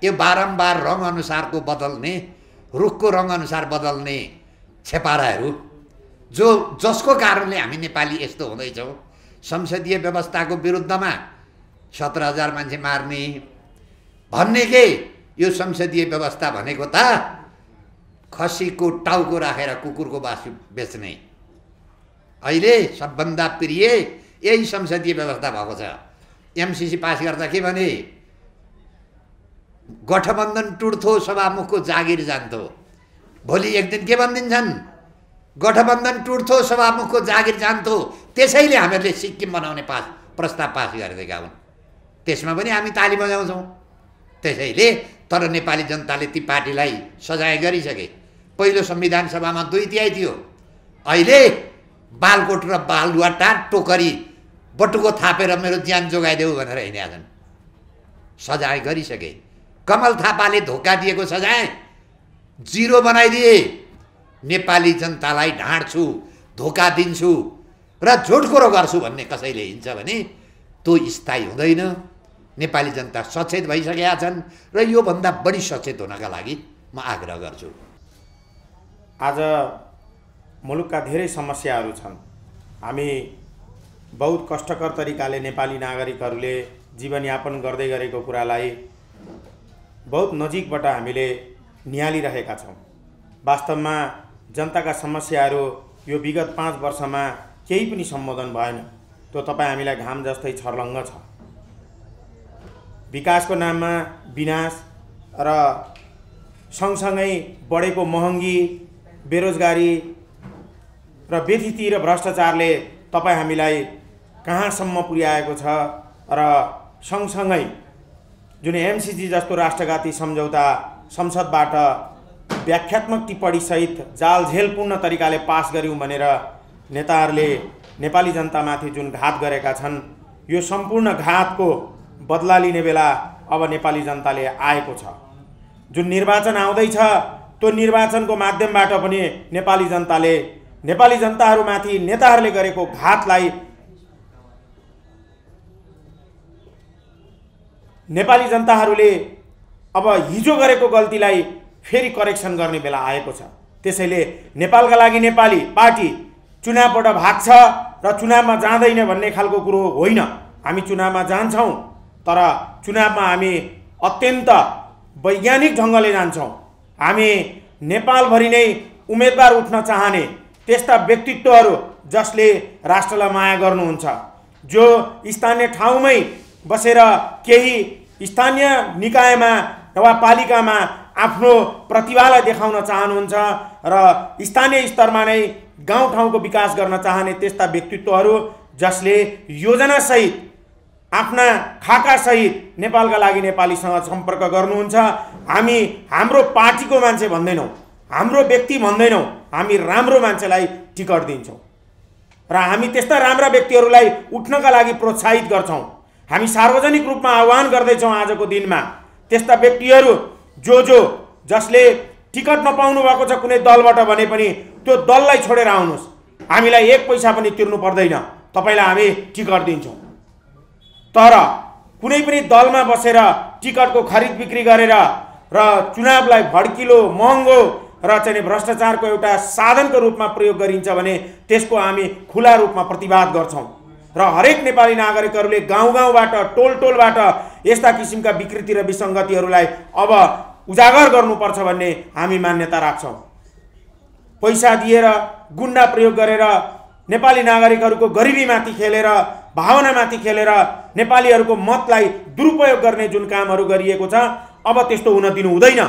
यो बारम्बार रङअनुसारको बदल्ने, रुखको रङअनुसार बदल्ने छेपाराहरू जसको कारणले हामी नेपाली यस्तो हुँदैछौँ। संसदीय व्यवस्थाको विरुद्धमा 17,000 मान्छे मार्ने भन्ने के, यो संसदीय व्यवस्था भनेको त खसीको टाउको राखेर कुकुरको बासु बेच्ने। अहिले सबभन्दा प्रिय यही संसदीय व्यवस्था भएको छ। एमसीसी पास गर्दा के भने, गठबन्धन टुट्थो सभामुखको जागिर जान्थो। भोलि एक दिन के भनिदिन्छन्, गठबन्धन टुट्थो सभामुखको जागिर जान्थो, त्यसैले हामीहरूले सिक्किम बनाउने प्रस्ताव पास गरिदिएका हुन्। त्यसमा पनि हामी ताली बजाउँछौँ। त्यसैले तर नेपाली जनताले ती पार्टीलाई सजाय गरिसके। पहिलो संविधान सभामा 2/3 थियो, अहिले बालकोट र बालुवाटा टोकरी बटुको थापेर मेरो ज्यान जोगाइदेऊ भनेर हिँडेका छन्। सजाय गरिसके। कमल थापाले धोका दिएको सजाय 0 बनाइदिए। नेपाली जनतालाई ढाँट्छु, धोका दिन्छु र झुटकुरो गर्छु भन्ने कसैले हिँड्छ भने त्यो स्थायी हुँदैन। नेपाली जनता सचेत भइसकेका छन् र योभन्दा बढी सचेत हुनका लागि म आग्रह गर्छु। आज मुलुकका धेरै समस्याहरू छन्। हामी बहुत कष्टकर तरिकाले नेपाली नागरिकहरूले जीवनयापन गर्दै गरेको कुरालाई बहुत नजिकबाट हामीले निहालिरहेका छौँ। वास्तवमा जनताका समस्याहरू यो विगत 5 वर्षमा केही पनि सम्बोधन भएन। त्यो तपाईँ हामीलाई घाम जस्तै छर्लङ्ग छ। विकासको नाममा विनाश र सँगसँगै बढेको महँगी, बेरोजगारी र व्यथिति र भ्रष्टाचारले तपाईँ हामीलाई कहाँसम्म पुर्याएको छ र सँगसँगै जुन एमसीजी जस्तो राष्ट्रघाती सम्झौता संसदबाट व्याख्यात्मक टिप्पणीसहित जालझेलपूर्ण तरिकाले पास गर्यौँ भनेर नेताहरूले नेपाली जनतामाथि जुन घात गरेका छन्, यो सम्पूर्ण घातको बदला लिने बेला अब नेपाली जनताले आएको छ। जुन निर्वाचन आउँदैछ त्यो निर्वाचनको माध्यमबाट पनि नेपाली जनताले नेपाली जनताहरूमाथि नेताहरूले गरेको घातलाई, नेपाली जनताहरूले अब हिजो गरेको गल्तीलाई फेरि करेक्सन गर्ने बेला आएको छ। त्यसैले नेपालका लागि नेपाली पार्टी चुनावबाट भाग्छ र चुनावमा जाँदैन भन्ने खालको कुरो होइन। हामी चुनावमा जान्छौँ, तर चुनावमा हामी अत्यन्त वैज्ञानिक ढङ्गले जान्छौँ। हामी नेपालभरि नै उम्मेदवार उठ्न चाहने त्यस्ता व्यक्तित्वहरू जसले राष्ट्रलाई माया गर्नुहुन्छ, जो स्थानीय ठाउँमै बसेर केही स्थानीय निकायमा वा पालिकामा आफ्नो प्रतिभालाई देखाउन चाहनुहुन्छ र स्थानीय स्तरमा नै गाउँठाउँको विकास गर्न चाहने त्यस्ता व्यक्तित्वहरू जसले योजनासहित, आफ्ना खाकासहित नेपालका लागि नेपालीसँग सम्पर्क गर्नुहुन्छ। हामी हाम्रो पार्टीको मान्छे भन्दैनौँ, हाम्रो व्यक्ति भन्दैनौँ, हामी राम्रो मान्छेलाई टिकट दिन्छौँ र हामी त्यस्ता राम्रा व्यक्तिहरूलाई उठ्नका लागि प्रोत्साहित गर्छौँ। हामी सार्वजनिक रूपमा आह्वान गर्दैछौँ आजको दिनमा, त्यस्ता व्यक्तिहरू जसले टिकट नपाउनु भएको छ कुनै दलबाट भने पनि त्यो दललाई छोडेर आउनुहोस्। हामीलाई 1 पैसा पनि तिर्नु पर्दैन, तपाईँलाई हामी टिकट दिन्छौँ। तर कुनै पनि दलमा बसेर टिकटको खरिद बिक्री गरेर र चुनावलाई भड्किलो, महँगो र चाहिँ भ्रष्टाचारको एउटा साधनको रूपमा प्रयोग गरिन्छ भने त्यसको हामी खुला रूपमा प्रतिवाद गर्छौँ र हरेक नेपाली नागरिकहरूले गाउँ-गाउँबाट, टोल-टोलबाट यस्ता किसिमका विकृति र विसङ्गतिहरूलाई अब उजागर गर्नुपर्छ भन्ने हामी मान्यता राख्छौँ। पैसा दिएर, गुन्डा प्रयोग गरेर, नेपाली नागरिकहरूको गरिबीमाथि खेलेर, भावनामाथि खेलेर नेपालीहरूको मतलाई दुरुपयोग गर्ने जुन कामहरू गरिएको छ, अब त्यस्तो हुन दिनु हुँदैन।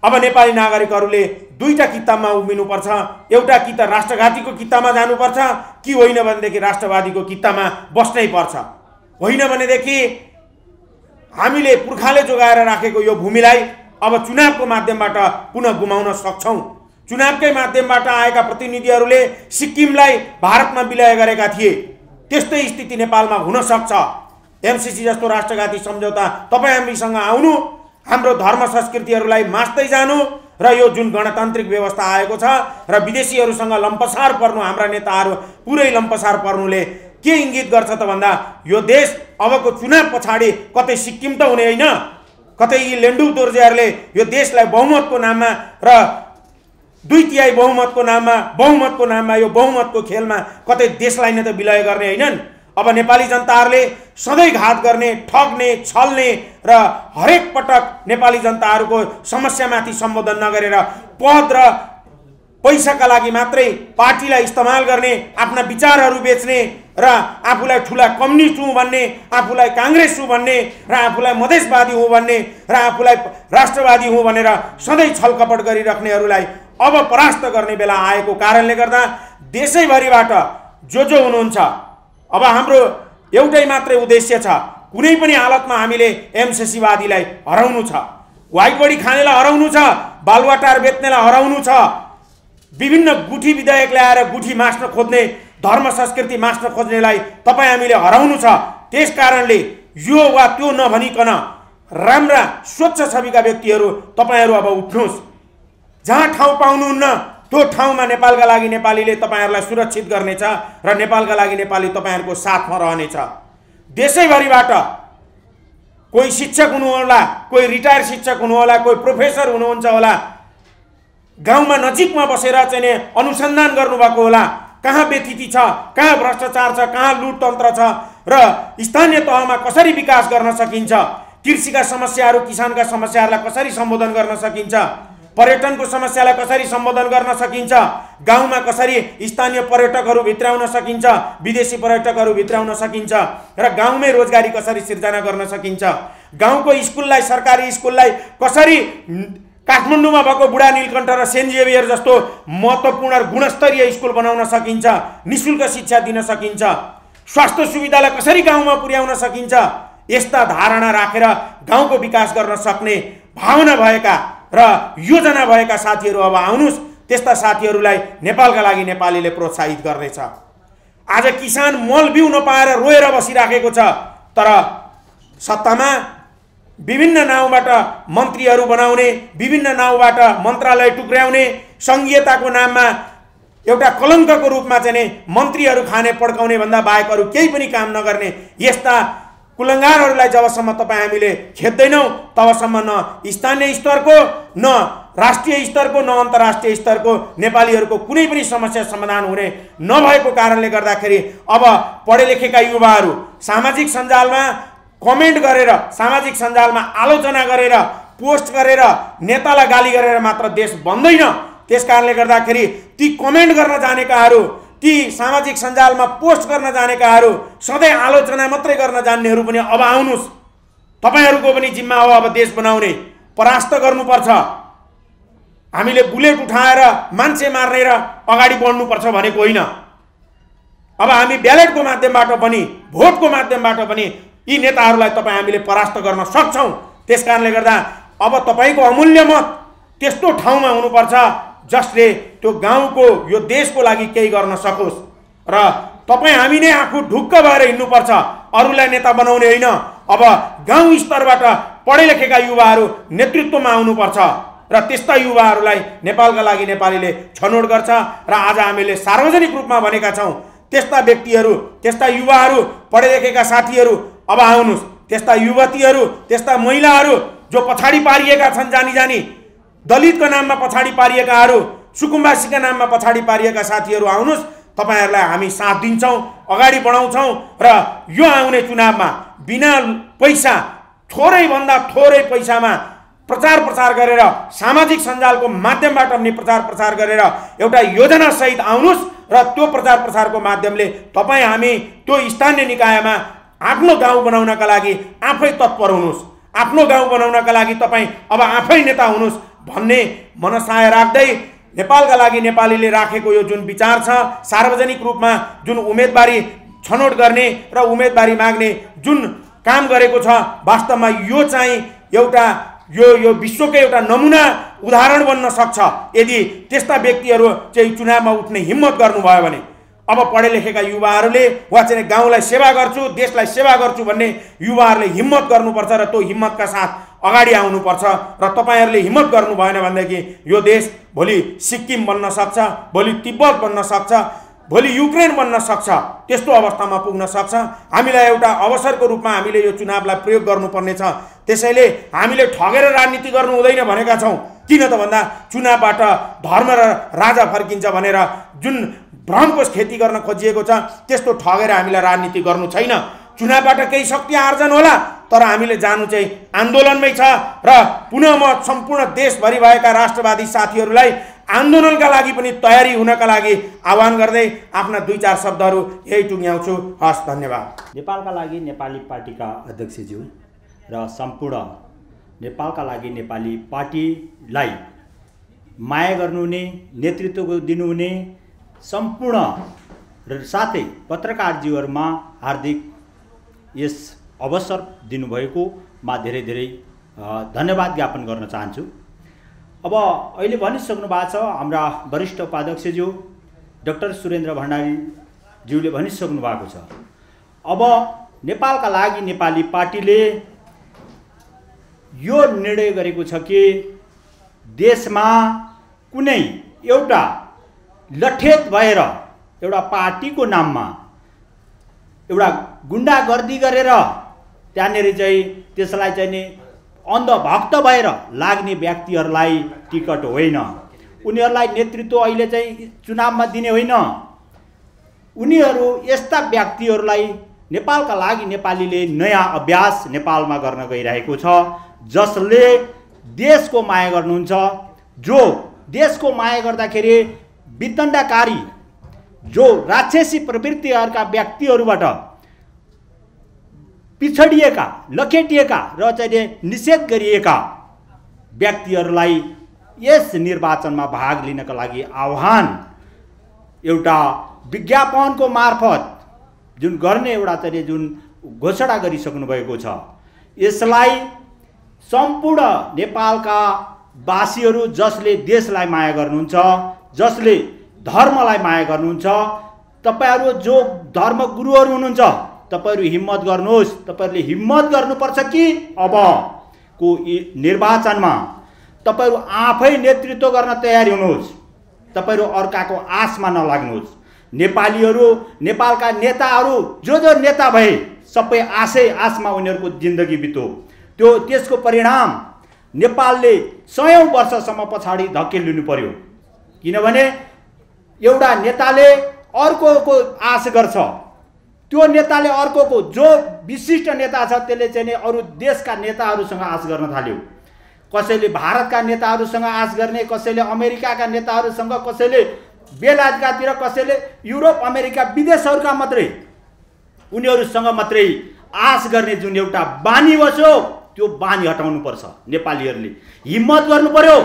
अब नेपाली नागरिकहरूले 2टा किताबमा उभिनुपर्छ। एउटा कि त राष्ट्रघातीको किताबमा जानुपर्छ कि होइन भनेदेखि राष्ट्रवादीको किताबमा बस्नै पर्छ। होइन भनेदेखि हामीले पुर्खाले जोगाएर राखेको यो भूमिलाई अब चुनावको माध्यमबाट पुनः गुमाउन सक्छौँ। चुनावकै माध्यमबाट आएका प्रतिनिधिहरूले सिक्किमलाई भारतमा विलय गरेका थिए। त्यस्तै स्थिति नेपालमा हुन सक्छ। एमसीसी जस्तो राष्ट्रघाती सम्झौता तपाईँ हामीसँग आउनु, हाम्रो धर्म संस्कृतिहरूलाई मास्दै जानु र यो जुन गणतान्त्रिक व्यवस्था आएको छ र विदेशीहरूसँग लम्पसार पर्नु, हाम्रा नेताहरू पुरै लम्पसार पर्नुले के इङ्गित गर्छ त भन्दा यो देश अबको चुनाव पछाडि कतै सिक्किम त हुने होइन, कतै यी लेन्डु दोर्जेहरूले यो देशलाई बहुमतको नाममा र 2/3 बहुमतको नाममा यो बहुमतको खेलमा कतै देशलाई नै त विलय गर्ने हैनन्। अब नेपाली जनताहरूले सधैँ घात गर्ने, ठग्ने, छल्ने र हरेक पटक नेपाली जनताहरूको समस्यामाथि सम्बोधन नगरेर पद र पैसाका लागि मात्रै पार्टीलाई इस्तेमाल गर्ने, आफ्ना विचारहरू बेच्ने र आफूलाई ठुला कम्युनिस्ट हुँ भन्ने, आफूलाई काङ्ग्रेस हुँ भन्ने र आफूलाई मधेसवादी हुँ भन्ने र आफूलाई राष्ट्रवादी हुँ भनेर सधैँ छलकपट गरिराख्नेहरूलाई अब परास्त गर्ने बेला आएको कारणले गर्दा देशैभरिबाट जो हुनुहुन्छ, अब हाम्रो एउटै मात्रै उद्देश्य छ, कुनै पनि हालतमा हामीले एमसीसीवादीलाई हराउनु छ, व्हाइट बडी खानेलाई हराउनु छ, बालुवाटार बेच्नेलाई हराउनु छ, विभिन्न गुठी विधेयक ल्याएर गुठी मास्न खोज्ने, धर्म संस्कृति मास्न खोज्नेलाई तपाईँ हामीले हराउनु छ। त्यस कारणले यो वा त्यो नभनिकन राम्रा स्वच्छ छविका व्यक्तिहरू तपाईँहरू अब उठ्नुहोस्। जहाँ ठाउँ पाउनुहुन्न त्यो ठाउँमा नेपालका लागि नेपालीले तपाईँहरूलाई सुरक्षित गर्नेछ र नेपालका लागि नेपाली तपाईँहरूको साथमा रहनेछ। देशैभरिबाट कोही शिक्षक हुनुहोला, कोही रिटायर शिक्षक हुनुहोला, कोही प्रोफेसर हुनुहुन्छ होला, गाउँमा नजिकमा बसेर चाहिँ अनुसन्धान गर्नुभएको होला, कहाँ व्यथिति छ, कहाँ भ्रष्टाचार छ, कहाँ लुटतन्त्र छ र स्थानीय तहमा कसरी विकास गर्न सकिन्छ, कृषिका समस्याहरू, किसानका समस्याहरूलाई कसरी सम्बोधन गर्न सकिन्छ, पर्यटनको समस्यालाई कसरी सम्बोधन गर्न सकिन्छ, गाउँमा कसरी स्थानीय पर्यटकहरू भित्राउन सकिन्छ, विदेशी पर्यटकहरू भित्राउन सकिन्छ र गाउँमै रोजगारी कसरी सिर्जना गर्न सकिन्छ, गाउँको स्कुललाई, सरकारी स्कुललाई कसरी काठमाडौँमा भएको बुढा नीलकण्ठ र सेन्ट जेभियर जस्तो महत्त्वपूर्ण गुणस्तरीय स्कुल बनाउन सकिन्छ, निःशुल्क शिक्षा दिन सकिन्छ, स्वास्थ्य सुविधालाई कसरी गाउँमा पुर्याउन सकिन्छ, यस्ता धारणा राखेर गाउँको विकास गर्न सक्ने भावना भएका र योजना भएका साथीहरू अब आउनुहोस्। त्यस्ता साथीहरूलाई नेपालका लागि नेपालीले प्रोत्साहित गर्नेछ। आज किसान मल बिउ नपाएर रोएर बसिराखेको छ, तर सत्तामा विभिन्न नाउँबाट मन्त्रीहरू बनाउने, विभिन्न नाउँबाट मन्त्रालय टुक्र्याउने, सङ्घीयताको नाममा एउटा कलङ्कको रूपमा चाहिँ मन्त्रीहरू खाने पड्काउने भन्दा बाहेक अरू केही पनि काम नगर्ने यस्ता कुलङ्गारहरूलाई जबसम्म तपाईँ हामीले खेद्दैनौँ तबसम्म न स्थानीय स्तरको, न राष्ट्रिय स्तरको, न अन्तर्राष्ट्रिय स्तरको नेपालीहरूको कुनै पनि समस्या समाधान हुने नभएको कारणले गर्दाखेरि अब पढे लेखेका युवाहरू सामाजिक सञ्जालमा कमेन्ट गरेर, सामाजिक सञ्जालमा आलोचना गरेर, पोस्ट गरेर, नेतालाई गाली गरेर मात्र देश बन्दैन। त्यस कारणले गर्दाखेरि ती कमेन्ट गर्न जानेकाहरू, ती सामाजिक सञ्जालमा पोस्ट गर्न जानेकाहरू, सधैँ आलोचना मात्रै गर्न जान्नेहरू पनि अब आउनुहोस्। तपाईँहरूको पनि जिम्मा हो अब देश बनाउने, परास्त गर्नुपर्छ। हामीले बुलेट उठाएर मान्छे मार्ने र अगाडि बढ्नुपर्छ भनेको होइन। अब हामी ब्यालेटको माध्यमबाट पनि, भोटको माध्यमबाट पनि यी नेताहरूलाई तपाईँ हामीले परास्त गर्न सक्छौँ। त्यस कारणले गर्दा अब तपाईँको अमूल्य मत त्यस्तो ठाउँमा हुनुपर्छ जसले त्यो गाउँको, यो देशको लागि केही गर्न सकोस् र तपाईँ हामी नै आफू ढुक्क भएर हिँड्नुपर्छ, अरूलाई नेता बनाउने होइन। अब गाउँ स्तरबाट पढे लेखेका युवाहरू नेतृत्वमा आउनुपर्छ र त्यस्ता युवाहरूलाई नेपालका लागि नेपालीले छनौट गर्छ र आज हामीले सार्वजनिक रूपमा भनेका छौँ त्यस्ता व्यक्तिहरू, त्यस्ता युवाहरू, पढे लेखेका साथीहरू अब आउनुहोस्। त्यस्ता युवतीहरू, त्यस्ता महिलाहरू जो पछाडि पारिएका छन्, जानी जानी दलितको नाममा पछाडि पारिएकाहरू, सुकुम्बासीका नाममा पछाडि पारिएका साथीहरू आउनुहोस्। तपाईँहरूलाई हामी साथ दिन्छौँ, अगाडि बढाउँछौँ र यो आउने चुनावमा बिना पैसा, थोरैभन्दा थोरै पैसामा प्रचार गरेर, सामाजिक सञ्जालको माध्यमबाट पनि प्रचार गरेर एउटा योजनासहित आउनुहोस् र त्यो प्रचारको माध्यमले तपाईँ हामी त्यो स्थानीय निकायमा आफ्नो गाउँ बनाउनका लागि आफै तत्पर हुनुहोस्। आफ्नो गाउँ बनाउनका लागि तपाईँ अब आफै नेता हुनुहोस् भन्ने मनसाय राख्दै नेपालका लागि नेपालीले राखेको यो जुन विचार छ, सार्वजनिक रूपमा जुन उम्मेदवारी छनौट गर्ने र उम्मेदवारी माग्ने जुन काम गरेको छ, वास्तवमा यो चाहिँ एउटा यो विश्वकै एउटा नमुना उदाहरण बन्न सक्छ यदि त्यस्ता व्यक्तिहरू चाहिँ चुनावमा उठ्ने हिम्मत गर्नुभयो भने। अब पढे लेखेका युवाहरूले वा चाहिँ गाउँलाई सेवा गर्छु, देशलाई सेवा गर्छु भन्ने युवाहरूले हिम्मत गर्नुपर्छ र त्यो हिम्मतका साथ अगाडि आउनुपर्छ र तपाईँहरूले हिम्मत गर्नु भएन भनेदेखि यो देश भोलि सिक्किम बन्न सक्छ, भोलि तिब्बत बन्न सक्छ, भोलि युक्रेन बन्न सक्छ, त्यस्तो अवस्थामा पुग्न सक्छ। हामीलाई एउटा अवसरको रूपमा हामीले यो चुनावलाई प्रयोग गर्नुपर्ने छ। त्यसैले हामीले ठगेर राजनीति गर्नु हुँदैन भनेका छौँ। किन त भन्दा चुनावबाट धर्म र राजा फर्किन्छ भनेर जुन भ्रमको खेती गर्न खोजिएको छ, त्यस्तो ठगेर हामीलाई राजनीति गर्नु छैन। चुनावबाट केही शक्ति आर्जन होला, तर हामीले जानु चाहिँ आन्दोलनमै छ। र पुनः म सम्पूर्ण देशभरि भएका राष्ट्रवादी साथीहरूलाई आन्दोलनका लागि पनि तयारी हुनका लागि आह्वान गर्दै आफ्ना 2-4 शब्दहरू यही टुङ्ग्याउँछु। हस्, धन्यवाद। नेपालका लागि नेपाली पार्टीका अध्यक्षज्यू र सम्पूर्ण नेपालका लागि नेपाली पार्टीलाई माया गर्नुहुने, नेतृत्व दिनुहुने सम्पूर्ण र साथै पत्रकारज्यूहरूमा हार्दिक यस अवसर दिनुभएकोमा धेरै धेरै धन्यवाद ज्ञापन गर्न चाहन्छु। अब अहिले भनिसक्नु भएको छ, हाम्रा वरिष्ठ उपाध्यक्षज्यू डाक्टर सुरेन्द्र भण्डारीज्यूले भनिसक्नु भएको छ। अब नेपालका लागि नेपाली पार्टीले यो निर्णय गरेको छ कि देशमा कुनै एउटा लठेत भएर एउटा पार्टीको नाममा एउटा गुन्डागर्दी गरेर त्यहाँनिर चाहिँ त्यसलाई चाहिँ नि अन्धभक्त भएर लाग्ने व्यक्तिहरूलाई टिकट होइन, उनीहरूलाई नेतृत्व अहिले चाहिँ चुनावमा दिने होइन। उनीहरू यस्ता व्यक्तिहरूलाई नेपालका लागि नेपालीले नयाँ अभ्यास नेपालमा गर्न गइरहेको छ, जसले देशको माया गर्नुहुन्छ, जो देशको माया गर्दाखेरि वितण्डकारी, जो राक्षसी प्रवृत्तिहरूका व्यक्तिहरूबाट पिछडिएका, लखेटिएका र चाहिँ निषेध गरिएका व्यक्तिहरूलाई यस निर्वाचनमा भाग लिनका लागि आह्वान एउटा विज्ञापनको मार्फत जुन गर्ने एउटा चाहिँ जुन घोषणा गरिसक्नु भएको छ, यसलाई सम्पूर्ण नेपालका वासीहरू जसले देशलाई माया गर्नुहुन्छ, जसले धर्मलाई माया गर्नुहुन्छ, तपाईहरू जो धर्मगुरुहरू हुनुहुन्छ, तपाईहरू हिम्मत गर्नुहोस्। तपाईहरूले हिम्मत गर्नुपर्छ कि अबको निर्वाचनमा तपाईहरू आफै नेतृत्व गर्न तयारी हुनुहोस्। तपाईहरू अर्काको आशमा नलाग्नुहोस्। नेपालीहरू, नेपालका नेताहरू जो नेता भए सबै आशमा उनीहरूको जिन्दगी बित्यो। त्यसको परिणाम नेपालले 100औं वर्षसम्म पछाडि धकेलिनु पर्यो। किनभने एउटा नेताले अर्कोको आश गर्छ, त्यो नेताले अर्कोको, जो विशिष्ट नेता छ त्यसले चाहिँ अरू देशका नेताहरूसँग आश गर्न थाल्यो। कसैले भारतका नेताहरूसँग आश गर्ने, कसैले अमेरिकाका नेताहरूसँग, कसैले बेलायतकातिर, कसैले युरोप अमेरिका विदेशहरूका मात्रै, उनीहरूसँग मात्रै आश गर्ने जुन एउटा बानी बस्यो, त्यो बानी हटाउनु पर्छ। नेपालीहरूले हिम्मत गर्नु पर्यो।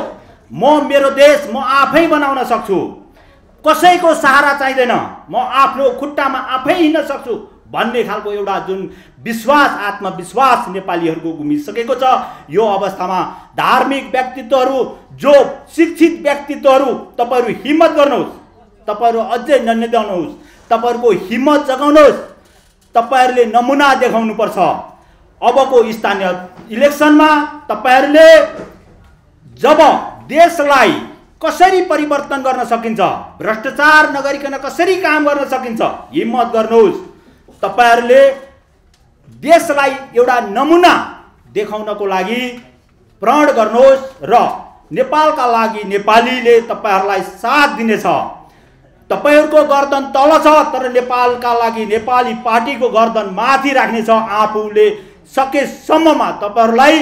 म मेरो देश म आफै बनाउन सक्छु, कसैको सहारा चाहिँदैन, म आफ्नो खुट्टामा आफै हिँड्न सक्छु भन्ने खालको एउटा जुन विश्वास, आत्मविश्वास नेपालीहरूको गुमिसकेको छ। यो अवस्थामा धार्मिक व्यक्तित्वहरू, जो शिक्षित व्यक्तित्वहरू, तपाईहरू हिम्मत गर्नुहोस्। तपाईहरू अझै ननिदाउनुहोस्। तपाईहरूको हिम्मत जगाउनुहोस्। तपाईहरूले नमुना देखाउनुपर्छ। अबको स्थानीय इलेक्सनमा तपाईहरूले जब देशलाई कसरी परिवर्तन गर्न सकिन्छ, भ्रष्टाचार नगरिकन कसरी काम गर्न सकिन्छ, हिम्मत गर्नुहोस्। तपाईहरूले देशलाई एउटा नमुना देखाउनको लागि प्रण गर्नुहोस् र नेपालका लागि नेपालीले तपाईहरूलाई साथ दिनेछ। तपाईहरूको गर्दन तल छ, तर नेपालका लागि नेपाली पार्टीको गर्दन माथि राख्नेछ। आफूले सकेसम्ममा तपाईहरूलाई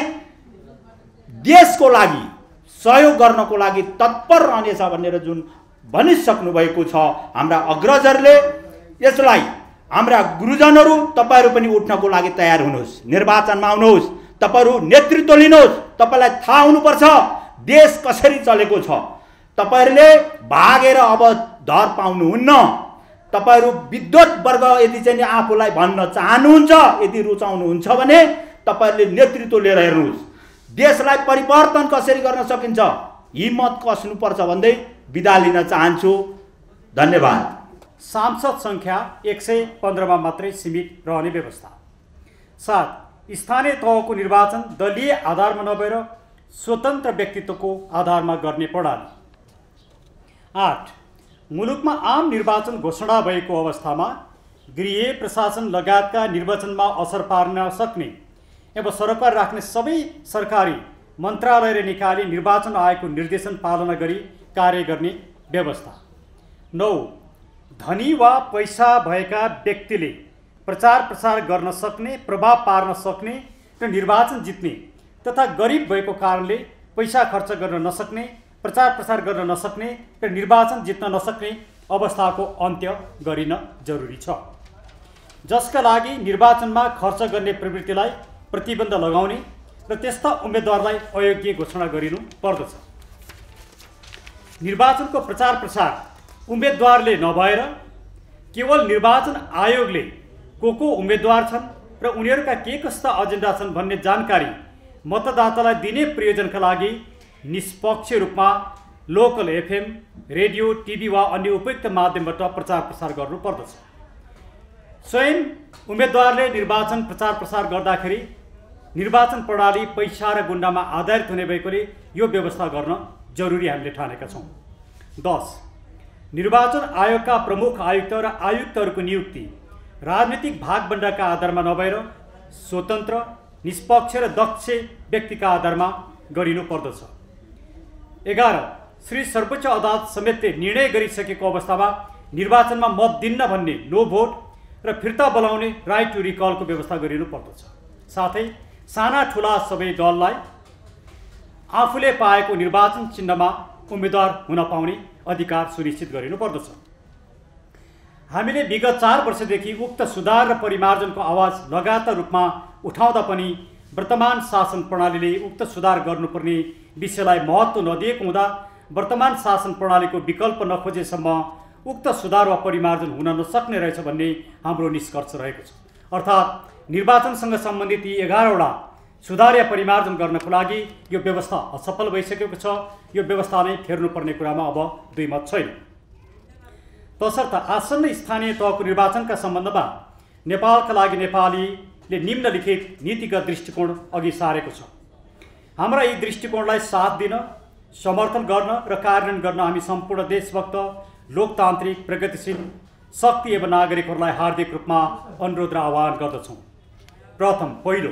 देशको लागि सहयोग गर्नको लागि तत्पर रहनेछ भनेर जुन भनिसक्नु भएको छ हाम्रा अग्रजहरूले, यसलाई हाम्रा गुरुजनहरू तपाईहरू पनि उठ्नको लागि तयार हुनुहोस्। निर्वाचनमा आउनुहोस्। तपाईहरू नेतृत्व लिनुहोस्। तपाईलाई थाहा हुनुपर्छ देश कसरी चलेको छ। तपाईहरूले भागेर अब धर पाउनुहुन्न। तपाईहरू विद्वत वर्ग यदि चाहिँ आफूलाई भन्न चाहनुहुन्छ, यदि रुचाउनुहुन्छ भने तपाईहरूले नेतृत्व लिएर हेर्नुहोस्। देशलाई परिवर्तन कसरी गर्न सकिन्छ, हिम्मत कस्नुपर्छ भन्दै बिदा लिन चाहन्छु। धन्यवाद। सांसद संख्या 115 मा मात्रै सीमित रहने व्यवस्था। 7. स्थानीय तहको निर्वाचन दलीय आधारमा नभएर स्वतन्त्र व्यक्तित्वको आधारमा गर्ने प्रणाली। 8. मुलुकमा आम निर्वाचन घोषणा भएको अवस्थामा गृह प्रशासन लगायतका निर्वाचनमा असर पार्न सक्ने एवं सरकार राख्ने सबै सरकारी मन्त्रालय र निकायले निर्वाचन आयोगको निर्देशन पालना गरी कार्य गर्ने व्यवस्था। 9. धनी वा पैसा भएका व्यक्तिले प्रचार प्रसार गर्न सक्ने, प्रभाव पार्न सक्ने र निर्वाचन जित्ने तथा गरिब भएको कारणले पैसा खर्च गर्न नसक्ने, प्रचार प्रसार गर्न नसक्ने र निर्वाचन जित्न नसक्ने अवस्थाको अन्त्य गरिन जरुरी छ, जसका लागि निर्वाचनमा खर्च गर्ने प्रवृत्तिलाई प्रतिबन्ध लगाउने र त्यस्ता उम्मेदवारलाई अयोग्य घोषणा गरिनु पर्दछ। निर्वाचनको प्रचार प्रसार उम्मेदवारले नभएर केवल निर्वाचन आयोगले को उम्मेदवार छन् र उनीहरूका के कस्ता एजेन्डा छन् भन्ने जानकारी मतदातालाई दिने प्रयोजनका लागि निष्पक्ष रूपमा लोकल एफएम, रेडियो, टिभी वा अन्य उपयुक्त माध्यमबाट प्रचार प्रसार गर्नु पर्दछ। स्वयं उम्मेदवारले निर्वाचन प्रचार प्रसार गर्दाखेरि निर्वाचन प्रणाली पैसा र गुन्डामा आधारित हुने भएकोले यो व्यवस्था गर्न जरुरी हामीले ठानेका छौँ। 10. निर्वाचन आयोगका प्रमुख आयुक्त र आयुक्तहरूको नियुक्ति राजनीतिक भागबण्डाका आधारमा नभएर स्वतन्त्र, निष्पक्ष र दक्ष व्यक्तिका आधारमा गरिनु पर्दछ। 11. श्री सर्वोच्च अदालत समेतले निर्णय गरिसकेको अवस्थामा निर्वाचनमा मत दिन्न भन्ने नो भोट र फिर्ता बोलाउने राइट टु रिकलको व्यवस्था गरिनु पर्दछ। साथै साना ठुला सबै दललाई आफूले पाएको निर्वाचन चिन्हमा उम्मेदवार हुन पाउने अधिकार सुनिश्चित गरिनु पर्दछ। हामीले विगत 4 वर्षदेखि उक्त सुधार र परिमार्जनको आवाज लगातार रूपमा उठाउँदा पनि वर्तमान शासन प्रणालीले उक्त सुधार गर्नुपर्ने विषयलाई महत्त्व नदिएको हुँदा वर्तमान शासन प्रणालीको विकल्प नखोजेसम्म उक्त सुधार वा परिमार्जन हुन नसक्ने रहेछ भन्ने हाम्रो निष्कर्ष रहेको छ। अर्थात् निर्वाचनसँग सम्बन्धित यी 11वटा सुधार या परिमार्जन गर्नको लागि यो व्यवस्था असफल भइसकेको छ। यो व्यवस्था नै फेर्नुपर्ने कुरामा अब दुई मत छैन। तसर्थ आसन्न स्थानीय तहको निर्वाचनका सम्बन्धमा नेपालका लागि नेपालीले निम्नलिखित नीतिगत दृष्टिकोण अघि सारेको छ। हाम्रा यी दृष्टिकोणलाई साथ दिन, समर्थन गर्न र कार्यान्वयन गर्न हामी सम्पूर्ण देशभक्त, लोकतान्त्रिक, प्रगतिशील शक्ति एवं नागरिकहरूलाई हार्दिक रूपमा अनुरोध र आह्वान गर्दछौँ। पहिलो,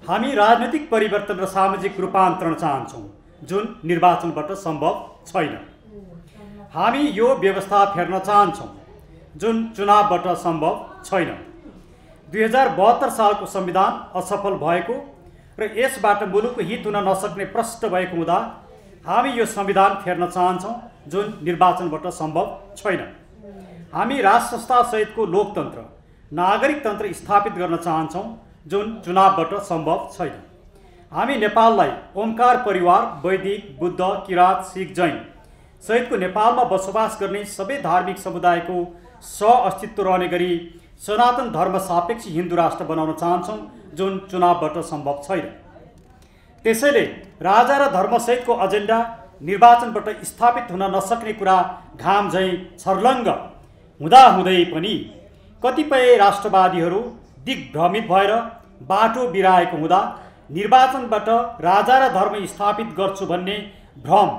हामी राजनीतिक परिवर्तन र सामाजिक रूपान्तरण चाहन्छौँ जुन निर्वाचनबाट सम्भव छैन। हामी यो व्यवस्था फेर्न चाहन्छौँ जुन चुनावबाट सम्भव छैन। 2072 सालको संविधान असफल भएको र यसबाट मुलुकको हित हुन नसक्ने प्रष्ट भएको हुँदा हामी यो संविधान फेर्न चाहन्छौँ जुन निर्वाचनबाट सम्भव छैन। हामी राष्ट्र संस्था सहितको लोकतन्त्र, नागरिक तन्त्र स्थापित गर्न चाहन्छौँ जुन चुनावबाट सम्भव छैन। हामी नेपाललाई ओमकार परिवार, वैदिक, बुद्ध, किराँत, सिख, जैन सहितको नेपालमा बसोबास गर्ने सबै धार्मिक समुदायको सह-अस्तित्व रहने गरी सनातन धर्म सापेक्ष हिन्दू राष्ट्र बनाउन चाहन्छौँ जुन चुनावबाट सम्भव छैन। त्यसैले राजा र धर्मसहितको एजेन्डा निर्वाचनबाट स्थापित हुन नसक्ने कुरा घाम झैँ छर्लङ्ग हुँदाहुँदै पनि कतिपय राष्ट्रवादीहरू दिग्भ्रमित भएर बाटो बिराएको हुँदा निर्वाचनबाट राजा र धर्म स्थापित गर्छु भन्ने भ्रम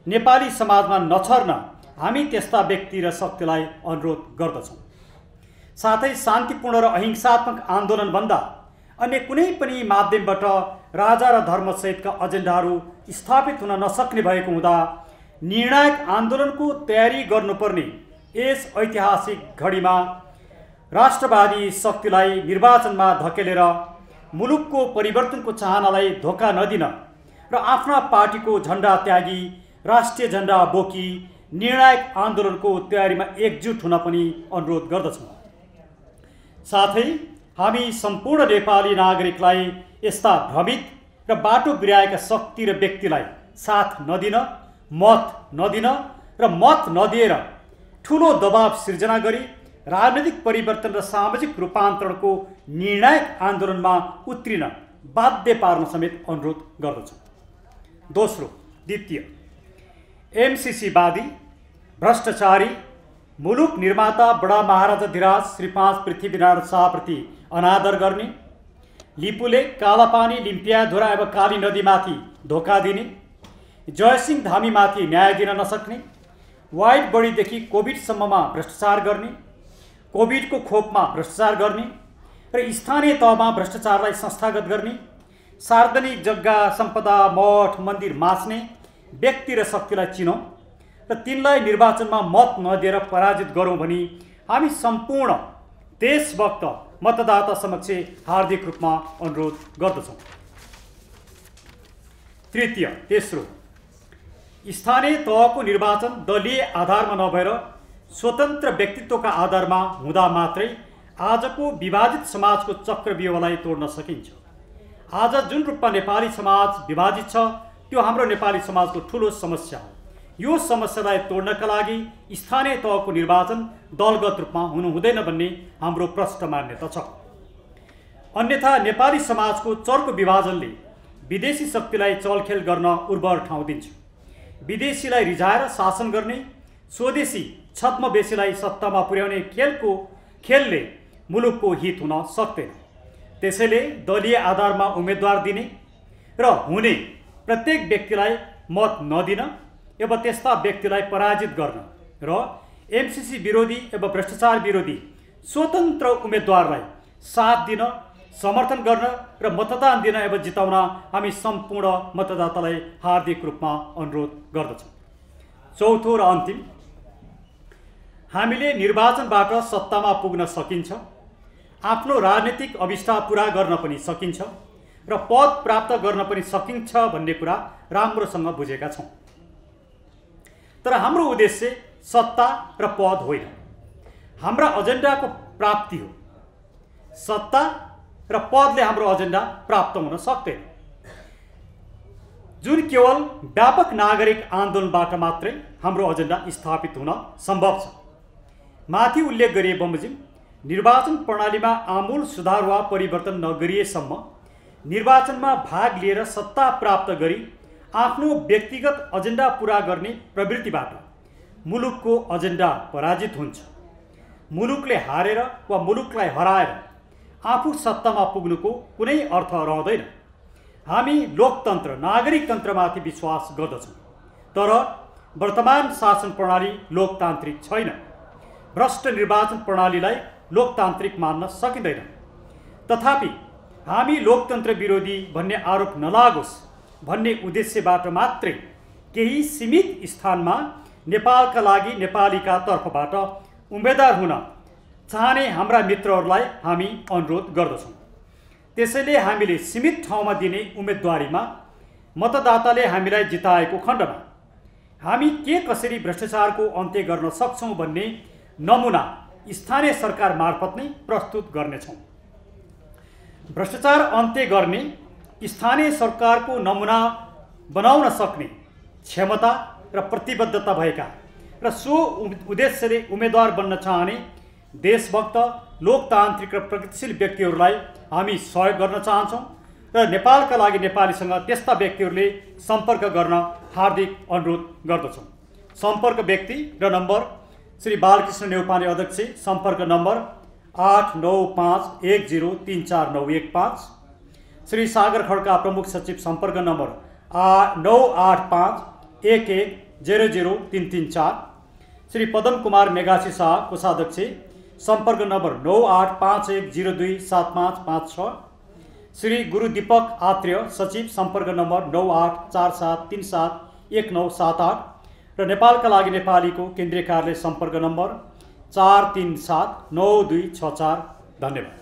नेपाली समाजमा नछर्न हामी त्यस्ता व्यक्ति र शक्तिलाई अनुरोध गर्दछौँ। साथै शान्तिपूर्ण र अहिंसात्मक आन्दोलनभन्दा अन्य कुनै पनि माध्यमबाट राजा र धर्मसहितका एजेन्डाहरू स्थापित हुन नसक्ने भएको हुँदा निर्णायक आन्दोलनको तयारी गर्नुपर्ने यस ऐतिहासिक घडीमा राष्ट्रवादी शक्तिलाई निर्वाचनमा धकेलेर मुलुकको परिवर्तनको चाहनालाई धोका नदिन र आफ्ना पार्टीको झण्डा त्यागी राष्ट्रिय झण्डा बोकी निर्णायक आन्दोलनको तयारीमा एकजुट हुन पनि अनुरोध गर्दछौँ। साथै हामी सम्पूर्ण नेपाली नागरिकलाई यस्ता भ्रमित र बाटो बिराएका शक्ति र व्यक्तिलाई साथ नदिन, मत नदिन र मत नदिएर ठुलो दबाव सिर्जना गरी राजनीतिक परिवर्तन र सामाजिक रूपान्तरणको निर्णायक आन्दोलनमा उत्रिन बाध्य पार्न समेत अनुरोध गर्दछौँ। द्वितीय, एमसीसीवादी, भ्रष्टाचारी, मुलुक निर्माता बडा महाराजा धिराज श्री 5 पृथ्वीनारायण शाहप्रति अनादर गर्ने, लिपुले कालापानी, लिम्पियाधुरा एवं काली नदीमाथि धोका दिने, जयसिंह धामीमाथि न्याय दिन नसक्ने, वाइड बडीदेखि कोभिडसम्ममा भ्रष्टाचार गर्ने, कोभिडको खोपमा भ्रष्टाचार गर्ने र स्थानीय तहमा भ्रष्टाचारलाई संस्थागत गर्ने, सार्वजनिक जग्गा सम्पदा मठ मन्दिर मास्ने व्यक्ति र शक्तिलाई चिनौँ र तिनलाई निर्वाचनमा मत नदिएर पराजित गरौँ भनी हामी सम्पूर्ण देशभक्त मतदाता समक्ष हार्दिक रूपमा अनुरोध गर्दछौँ। तेस्रो, स्थानीय तहको निर्वाचन दलीय आधारमा नभएर स्वतन्त्र व्यक्तित्वका आधारमा हुँदा मात्रै आजको विभाजित समाजको चक्रव्यूहलाई तोड्न सकिन्छ। आज जुन रूपमा नेपाली समाज विभाजित छ त्यो हाम्रो नेपाली समाजको ठुलो समस्या हो। यो समस्यालाई तोड्नका लागि स्थानीय तहको निर्वाचन दलगत रूपमा हुनु हुँदैन भन्ने हाम्रो प्रष्ट मान्यता छ। अन्यथा नेपाली समाजको चर्को विभाजनले विदेशी शक्तिलाई चलखेल गर्न उर्वर ठाउँ दिन्छ। विदेशीलाई रिझाएर शासन गर्ने, स्वदेशी छद्मवेशीलाई सत्तामा पुर्याउने खेलले मुलुकको हित हुन सक्दैन। त्यसैले दलीय आधारमा उम्मेदवार दिने र हुने प्रत्येक व्यक्तिलाई मत नदिन एवं त्यस्ता व्यक्तिलाई पराजित गर्न र एमसीसी विरोधी एवं भ्रष्टाचार विरोधी स्वतन्त्र उम्मेदवारलाई साथ दिन, समर्थन गर्न र मतदान दिन एवं जिताउन हामी सम्पूर्ण मतदातालाई हार्दिक रूपमा अनुरोध गर्दछौँ। चौथो र अन्तिम, हामीले निर्वाचनबाट सत्तामा पुग्न सकिन्छ, आफ्नो राजनीतिक अभिष्टा पुरा गर्न पनि सकिन्छ र पद प्राप्त गर्न पनि सकिन्छ भन्ने कुरा राम्रोसँग बुझेका छौँ। तर हाम्रो उद्देश्य सत्ता र पद होइन, हाम्रा एजेन्डाको प्राप्ति हो। सत्ता र पदले हाम्रो एजेन्डा प्राप्त हुन सक्दैन, जुन केवल व्यापक नागरिक आन्दोलनबाट मात्रै हाम्रो एजेन्डा स्थापित हुन सम्भव छ। माथि उल्लेख गरिए बमोजिम निर्वाचन प्रणालीमा आमूल सुधार वा परिवर्तन नगरिएसम्म निर्वाचनमा भाग लिएर सत्ता प्राप्त गरी आफ्नो व्यक्तिगत एजेन्डा पुरा गर्ने प्रवृत्तिबाट मुलुकको एजेन्डा पराजित हुन्छ। मुलुकले हारेर वा मुलुकलाई हराएर आफू सत्तामा पुग्नुको कुनै अर्थ रहँदैन। हामी लोकतन्त्र, नागरिक तन्त्रमाथि विश्वास गर्दछौँ, तर वर्तमान शासन प्रणाली लोकतान्त्रिक छैन। भ्रष्ट निर्वाचन प्रणालीलाई लोकतान्त्रिक मान्न सकिँदैन। तथापि हामी लोकतन्त्र विरोधी भन्ने आरोप नलागोस् भन्ने उद्देश्यबाट मात्रै केही सीमित स्थानमा नेपालका लागि नेपालीका तर्फबाट उम्मेदवार हुन चाहने हाम्रा मित्रहरूलाई हामी अनुरोध गर्दछौँ। त्यसैले हामीले सीमित ठाउँमा दिने उम्मेदवारीमा मतदाताले हामीलाई जिताएको खण्डमा हामी के कसरी भ्रष्टाचारको अन्त्य गर्न सक्छौँ भन्ने नमुना स्थानीय सरकार मार्फत नै प्रस्तुत गर्नेछौँ। भ्रष्टाचार अन्त्य गर्ने स्थानीय सरकारको नमुना बनाउन सक्ने क्षमता र प्रतिबद्धता भएका र सो उद्देश्यले उम्मेदवार बन्न चाहने देशभक्त, लोकतान्त्रिक र प्रगतिशील व्यक्तिहरूलाई हामी सहयोग गर्न चाहन्छौँ र नेपालका लागि नेपालीसँग त्यस्ता व्यक्तिहरूले सम्पर्क गर्न हार्दिक अनुरोध गर्दछौँ। सम्पर्क व्यक्ति र नम्बर: श्री बालकृष्ण नेउपाने अध्यक्ष, सम्पर्क नम्बर 8951034915। श्री सागर खड्का प्रमुख सचिव, सम्पर्क नम्बर 9851100334। श्री पदम कुमार मेघासी शाह, कोषाध्यक्ष, सम्पर्क नम्बर 9851027556। श्री गुरु दीपक आत्रेय, सचिव, सम्पर्क नम्बर 9847371978 र नेपालका लागि नेपालीको केन्द्रीय कार्यालय, सम्पर्क नम्बर 437926 धन्यवाद।